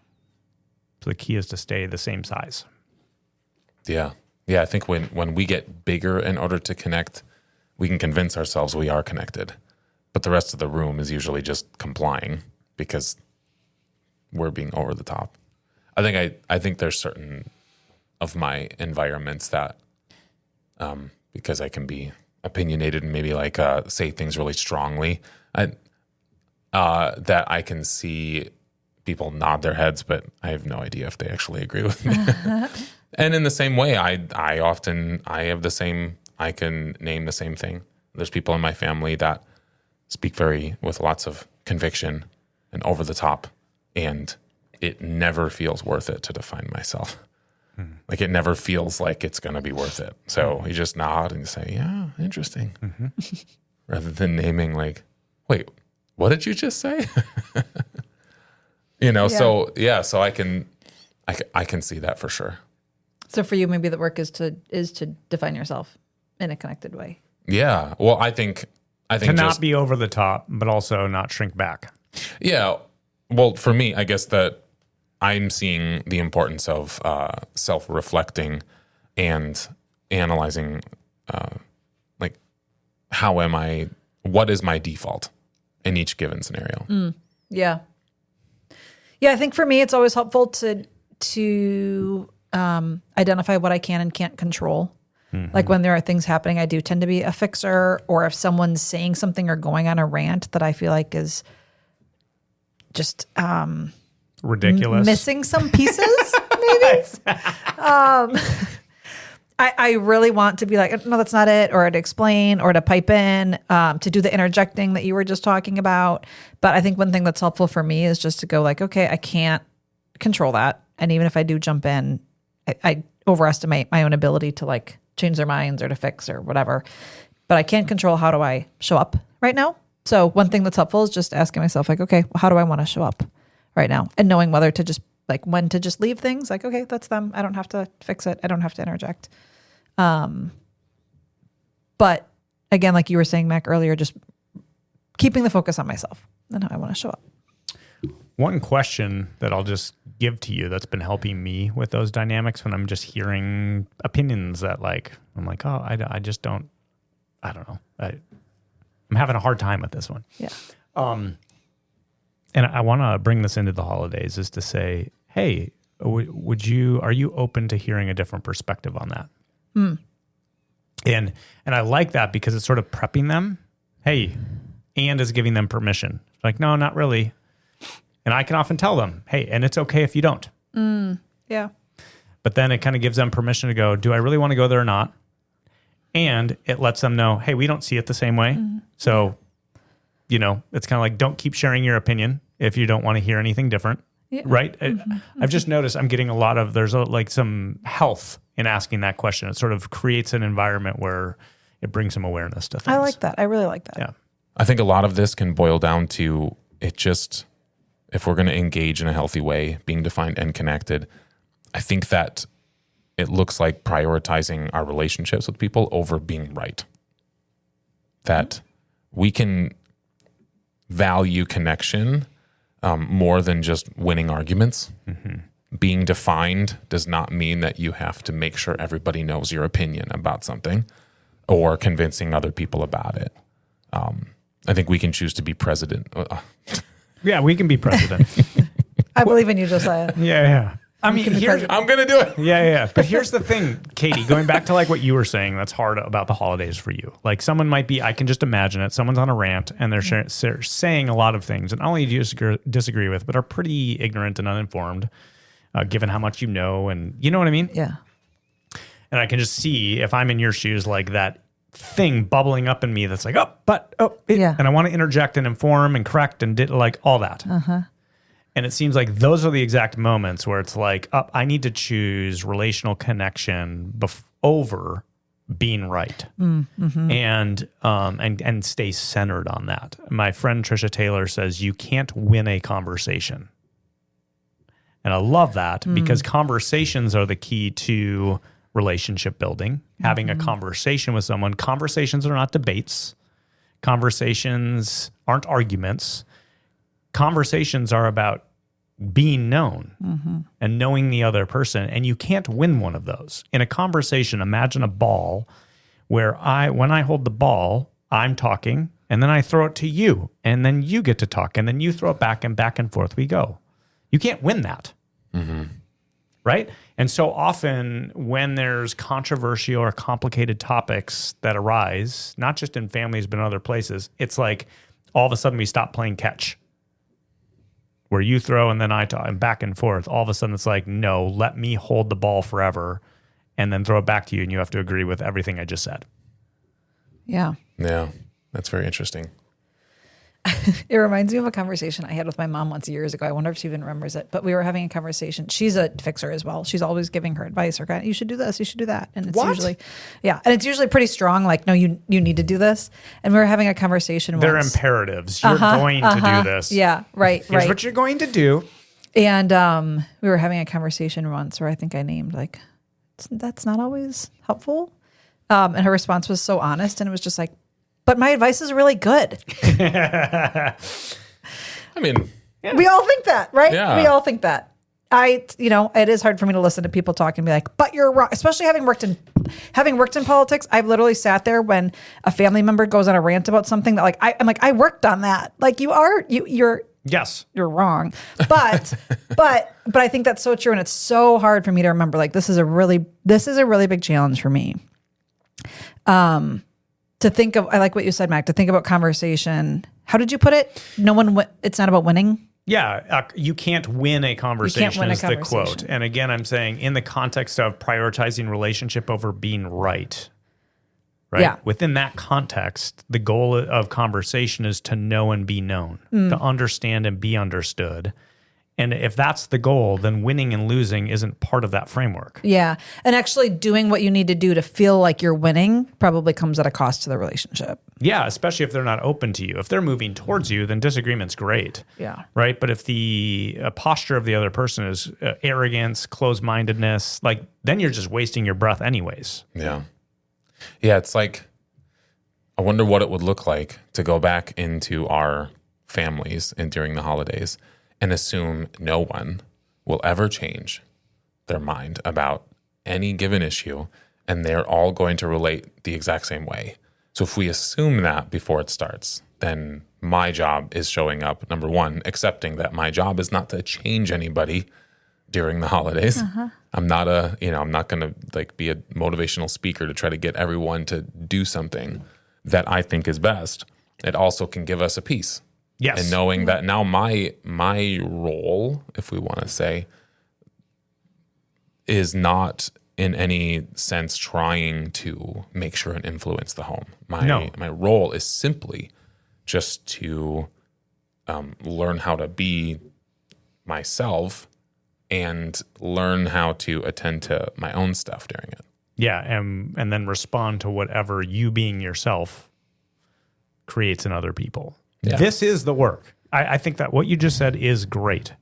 So the key is to stay the same size. Yeah. Yeah, I think when we get bigger in order to connect, we can convince ourselves we are connected. But the rest of the room is usually just complying because we're being over the top. I think there's certain of my environments that because I can be opinionated and maybe like say things really strongly, that I can see people nod their heads, but I have no idea if they actually agree with me. And in the same way, I can name the same thing. There's people in my family that speak with lots of conviction and over the top, and it never feels worth it to define myself. Like it never feels like it's going to be worth it. So you just nod and say, yeah, interesting. Rather than naming like, wait, what did you just say? So I can see that for sure. So for you, maybe the work is to define yourself in a connected way. Yeah. Well, I think I think to not be over the top, but also not shrink back. Yeah. Well, for me, I guess that I'm seeing the importance of self-reflecting and analyzing, like, how am I? What is my default in each given scenario? Yeah. Yeah, I think for me, it's always helpful to identify what I can and can't control. Like when there are things happening, I do tend to be a fixer, or if someone's saying something or going on a rant that I feel like is just Ridiculous. missing some pieces, maybe. I really want to be like, no, that's not it, or to explain, or to pipe in, to do the interjecting that you were just talking about. But I think one thing that's helpful for me is just to go like, okay, I can't control that. And even if I do jump in, I overestimate my own ability to like change their minds or to fix or whatever. But I can't control how do I show up right now. So one thing that's helpful is just asking myself like, okay, well, how do I want to show up right now? And knowing whether to just like when to just leave things like, okay, that's them. I don't have to fix it. I don't have to interject. But again, like you were saying, Mac, earlier, just keeping the focus on myself and how I want to show up. One question that I'll just give to you that's been helping me with those dynamics when I'm just hearing opinions that like, I'm like, oh, I just don't, I don't know. I'm having a hard time with this one. Yeah. And I want to bring this into the holidays is to say, hey, are you open to hearing a different perspective on that? And I like that because it's sort of prepping them. Hey, and is giving them permission. Like, no, not really. And I can often tell them, hey, and it's okay if you don't. Yeah. But then it kind of gives them permission to go, do I really want to go there or not? And it lets them know, hey, we don't see it the same way. So, it's kind of like, don't keep sharing your opinion if you don't want to hear anything different. Yeah. Right? I've just noticed I'm getting a lot of, there's some health in asking that question. It sort of creates an environment where it brings some awareness to things. I like that. I really like that. Yeah. I think a lot of this can boil down to it just, if we're going to engage in a healthy way, being defined and connected, I think that it looks like prioritizing our relationships with people over being right. That we can value connection more than just winning arguments. Being defined does not mean that you have to make sure everybody knows your opinion about something or convincing other people about it. I think we can choose to be president. Yeah, we can be president. I believe in you, Josiah. Yeah. I mean, I'm going to do it. Yeah. But here's the thing, Katie, going back to like what you were saying, that's hard about the holidays for you. Like someone might be, I can just imagine it. Someone's on a rant and they're saying a lot of things and not only do you disagree with, but are pretty ignorant and uninformed, given how much you know. And you know what I mean? Yeah. And I can just see if I'm in your shoes, like that thing bubbling up in me that's like, yeah. And I want to interject and inform and correct and like all that. And it seems like those are the exact moments where it's like, I need to choose relational connection over being right, and stay centered on that. My friend Trisha Taylor says you can't win a conversation, and I love that because conversations are the key to relationship building. Having a conversation with someone. Conversations are not debates. Conversations aren't arguments. Conversations are about being known and knowing the other person, and you can't win one of those. In a conversation, imagine a ball where when I hold the ball, I'm talking, and then I throw it to you, and then you get to talk, and then you throw it back and forth we go. You can't win that. Right? And so often when there's controversial or complicated topics that arise, not just in families, but in other places, it's like all of a sudden we stop playing catch. Where you throw and then I talk and back and forth. All of a sudden it's like, no, let me hold the ball forever and then throw it back to you and you have to agree with everything I just said. Yeah. Yeah, that's very interesting. It reminds me of a conversation I had with my mom once years ago. I wonder if she even remembers it, but we were having a conversation. She's a fixer as well. She's always giving her advice or you should do this, you should do that. And it's usually, and it's usually pretty strong. Like, no, you need to do this. And we were having a conversation. They're imperatives. You're going to do this. Yeah. Right. Here's what you're going to do. And we were having a conversation once where I think I named like, that's not always helpful. And her response was so honest. And it was just like, but my advice is really good. I mean, We all think that, right? Yeah. We all think that. It is hard for me to listen to people talk and be like, but you're wrong. Especially having worked in politics, I've literally sat there when a family member goes on a rant about something that like, I'm like, I worked on that. Like you're wrong. But I think that's so true. And it's so hard for me to remember, like, this is a really big challenge for me. To think of, I like what you said, Mac, to think about conversation. How did you put it? It's not about winning. Yeah, you can't win a conversation is the quote. And again, I'm saying in the context of prioritizing relationship over being right? Yeah. Within that context, the goal of conversation is to know and be known, to understand and be understood. And if that's the goal, then winning and losing isn't part of that framework. Yeah. And actually doing what you need to do to feel like you're winning probably comes at a cost to the relationship. Yeah, especially if they're not open to you. If they're moving towards you, then disagreement's great. Yeah. Right? But if the posture of the other person is arrogance, closed-mindedness, like then you're just wasting your breath anyways. yeah. Yeah, it's like, I wonder what it would look like to go back into our families and during the holidays and assume no one will ever change their mind about any given issue, and they're all going to relate the exact same way. So if we assume that before it starts, then my job is showing up, number one, accepting that my job is not to change anybody during the holidays. I'm not going to like be a motivational speaker to try to get everyone to do something that I think is best. It also can give us a peace. Yes. And knowing that now my role, if we want to say, is not in any sense trying to make sure and influence the home. My role is simply just to learn how to be myself and learn how to attend to my own stuff during it. Yeah, and then respond to whatever you being yourself creates in other people. Yeah. This is the work. I think that what you just said is great.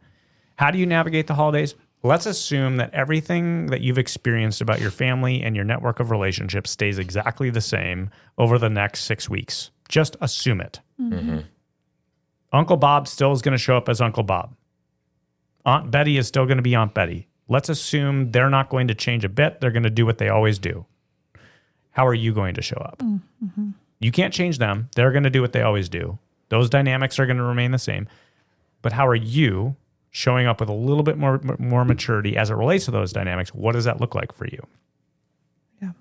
How do you navigate the holidays? Let's assume that everything that you've experienced about your family and your network of relationships stays exactly the same over the next 6 weeks. Just assume it. Mm-hmm. Uncle Bob still is going to show up as Uncle Bob. Aunt Betty is still going to be Aunt Betty. Let's assume they're not going to change a bit. They're going to do what they always do. How are you going to show up? Mm-hmm. You can't change them. They're going to do what they always do. Those dynamics are going to remain the same. But how are you showing up with a little bit more maturity as it relates to those dynamics? What does that look like for you? Yeah.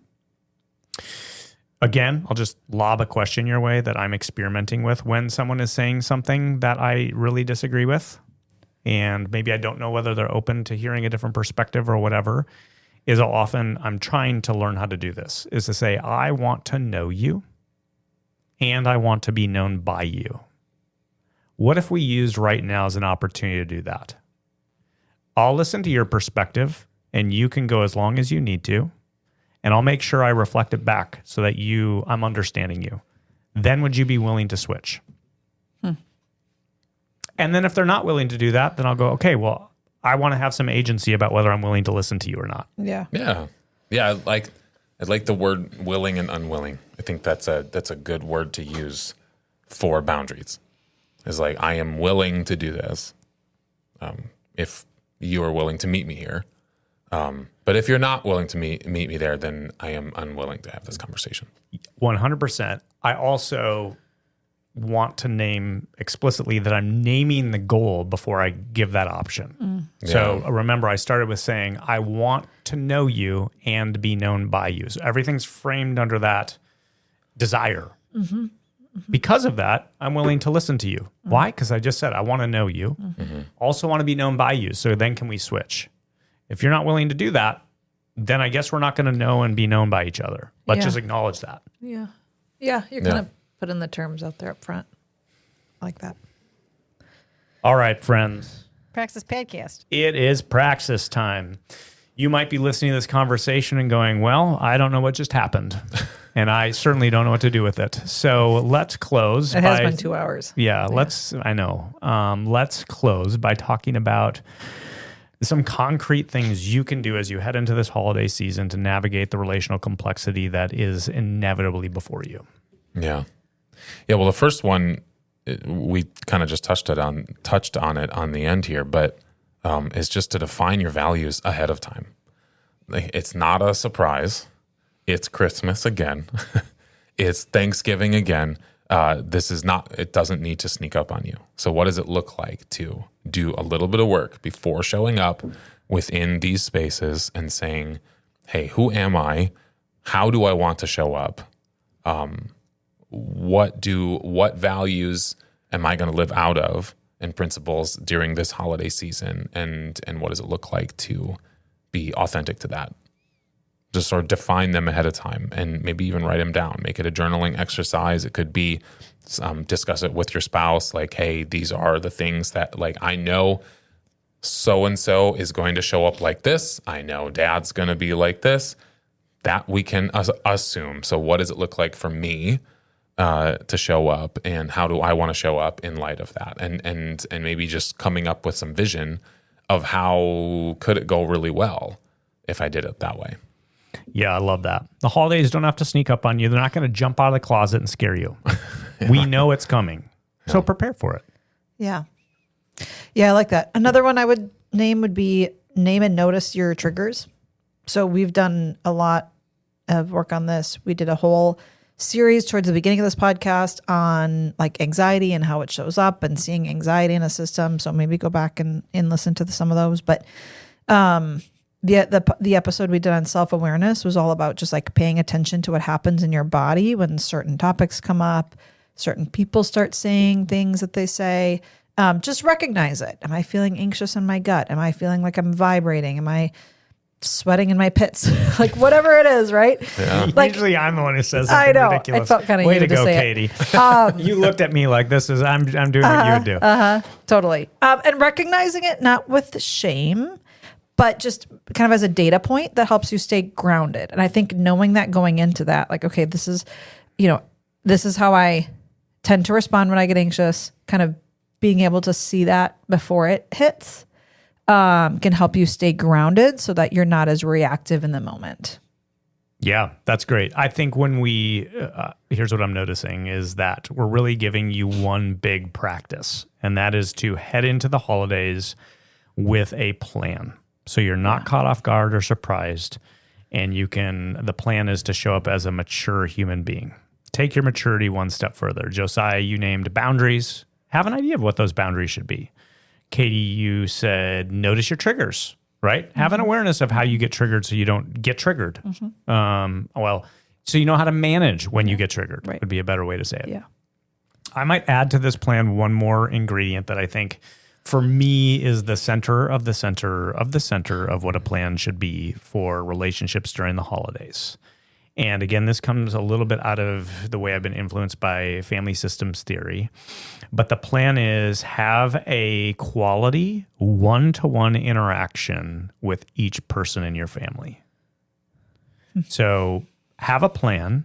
Again, I'll just lob a question your way that I'm experimenting with when someone is saying something that I really disagree with, and maybe I don't know whether they're open to hearing a different perspective or whatever, is often I'm trying to learn how to do this, is to say, I want to know you and I want to be known by you. What if we used right now as an opportunity to do that? I'll listen to your perspective and you can go as long as you need to, and I'll make sure I reflect it back so that I'm understanding you. Then would you be willing to switch? And then if they're not willing to do that, then I'll go, okay, well, I want to have some agency about whether I'm willing to listen to you or not. Yeah. Yeah. Yeah. I like the word willing and unwilling. I think that's a good word to use for boundaries. It's like, I am willing to do this if you are willing to meet me here. But if you're not willing to meet me there, then I am unwilling to have this conversation. 100%. I also want to name explicitly that I'm naming the goal before I give that option. So remember, I started with saying, I want to know you and be known by you. So everything's framed under that desire. Mm-hmm. Because of that, I'm willing to listen to you. Why? Because I just said, I want to know you. Mm-hmm. Also want to be known by you. So then can we switch? If you're not willing to do that, then I guess we're not going to know and be known by each other. Let's just acknowledge that. Yeah. Yeah. You're kind of putting the terms out there up front. I like that. All right, friends. Praxis Podcast. It is praxis time. You might be listening to this conversation and going, well, I don't know what just happened. And I certainly don't know what to do with it. So let's close. It has been 2 hours. Yeah, I know. Let's close by talking about some concrete things you can do as you head into this holiday season to navigate the relational complexity that is inevitably before you. Yeah. Yeah, well, the first one, we kind of just touched on it on the end here, but is just to define your values ahead of time. It's not a surprise. It's Christmas again. It's Thanksgiving again. It doesn't need to sneak up on you. So what does it look like to do a little bit of work before showing up within these spaces and saying, hey, who am I? How do I want to show up? What values am I going to live out of and principles during this holiday season? And what does it look like to be authentic to that? Just sort of define them ahead of time and maybe even write them down. Make it a journaling exercise. It could be discuss it with your spouse. Like, hey, these are the things that, like, I know so-and-so is going to show up like this. I know dad's going to be like this. That we can assume. So what does it look like for me to show up, and how do I want to show up in light of that? And maybe just coming up with some vision of how could it go really well if I did it that way. Yeah, I love that. The holidays don't have to sneak up on you. They're not going to jump out of the closet and scare you. Yeah. We know it's coming. So prepare for it. Yeah. Yeah, I like that. Another one I would name would be name and notice your triggers. So we've done a lot of work on this. We did a whole series towards the beginning of this podcast on like anxiety and how it shows up and seeing anxiety in a system. So maybe go back and listen to some of those. But the episode we did on self-awareness was all about just like paying attention to what happens in your body when certain topics come up, certain people start saying things that they say. Just recognize it. Am I feeling anxious in my gut? Am I feeling like I'm vibrating? Am I sweating in my pits? Like whatever it is, right? Yeah. Like, usually I'm the one who says I something know. ridiculous. It felt kind of way to to go, say Katie. You looked at me like this is I'm doing what you would do. Totally. And recognizing it not with shame, but just kind of as a data point that helps you stay grounded. And I think knowing that going into that, like, okay, this is how I tend to respond when I get anxious, kind of being able to see that before it hits can help you stay grounded so that you're not as reactive in the moment. Yeah, that's great. I think when here's what I'm noticing is that we're really giving you one big practice, and that is to head into the holidays with a plan. So you're not caught off guard or surprised, and the plan is to show up as a mature human being. Take your maturity one step further. Josiah, you named boundaries. Have an idea of what those boundaries should be. Katie, you said notice your triggers, right? Mm-hmm. Have an awareness of how you get triggered so you don't get triggered. Mm-hmm. So you know how to manage when you get triggered, would be a better way to say it. Yeah. I might add to this plan one more ingredient that I think for me is the center of the center of the center of what a plan should be for relationships during the holidays. And again, this comes a little bit out of the way I've been influenced by family systems theory. But the plan is have a quality one-to-one interaction with each person in your family. So have a plan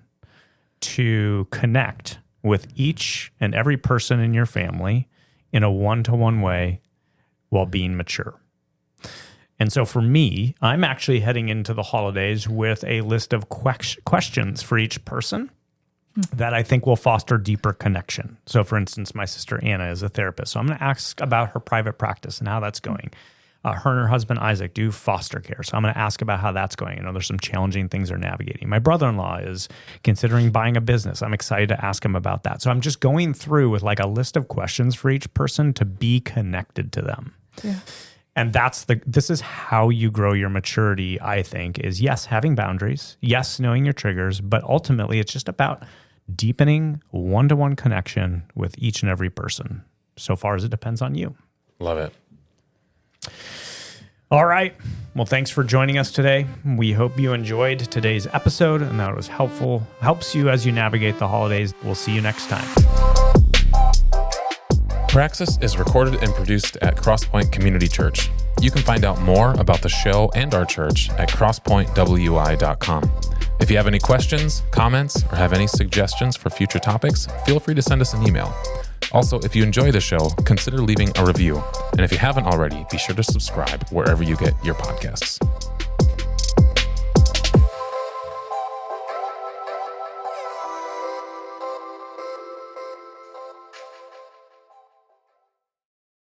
to connect with each and every person in your family in a one-to-one way while being mature. And so for me, I'm actually heading into the holidays with a list of questions for each person that I think will foster deeper connection. So for instance, my sister Anna is a therapist. So I'm going to ask about her private practice and how that's going. Her and her husband Isaac do foster care. So I'm going to ask about how that's going. There's some challenging things they're navigating. My brother-in-law is considering buying a business. I'm excited to ask him about that. So I'm just going through with like a list of questions for each person to be connected to them. Yeah. And this is how you grow your maturity, I think, is yes, having boundaries, yes, knowing your triggers, but ultimately it's just about deepening one-to-one connection with each and every person, so far as it depends on you. Love it. All right. Well, thanks for joining us today. We hope you enjoyed today's episode and that it was helps you as you navigate the holidays. We'll see you next time. Praxis is recorded and produced at Crosspoint Community Church. You can find out more about the show and our church at crosspointwi.com. If you have any questions, comments, or have any suggestions for future topics, feel free to send us an email. Also, if you enjoy the show, consider leaving a review. And if you haven't already, be sure to subscribe wherever you get your podcasts.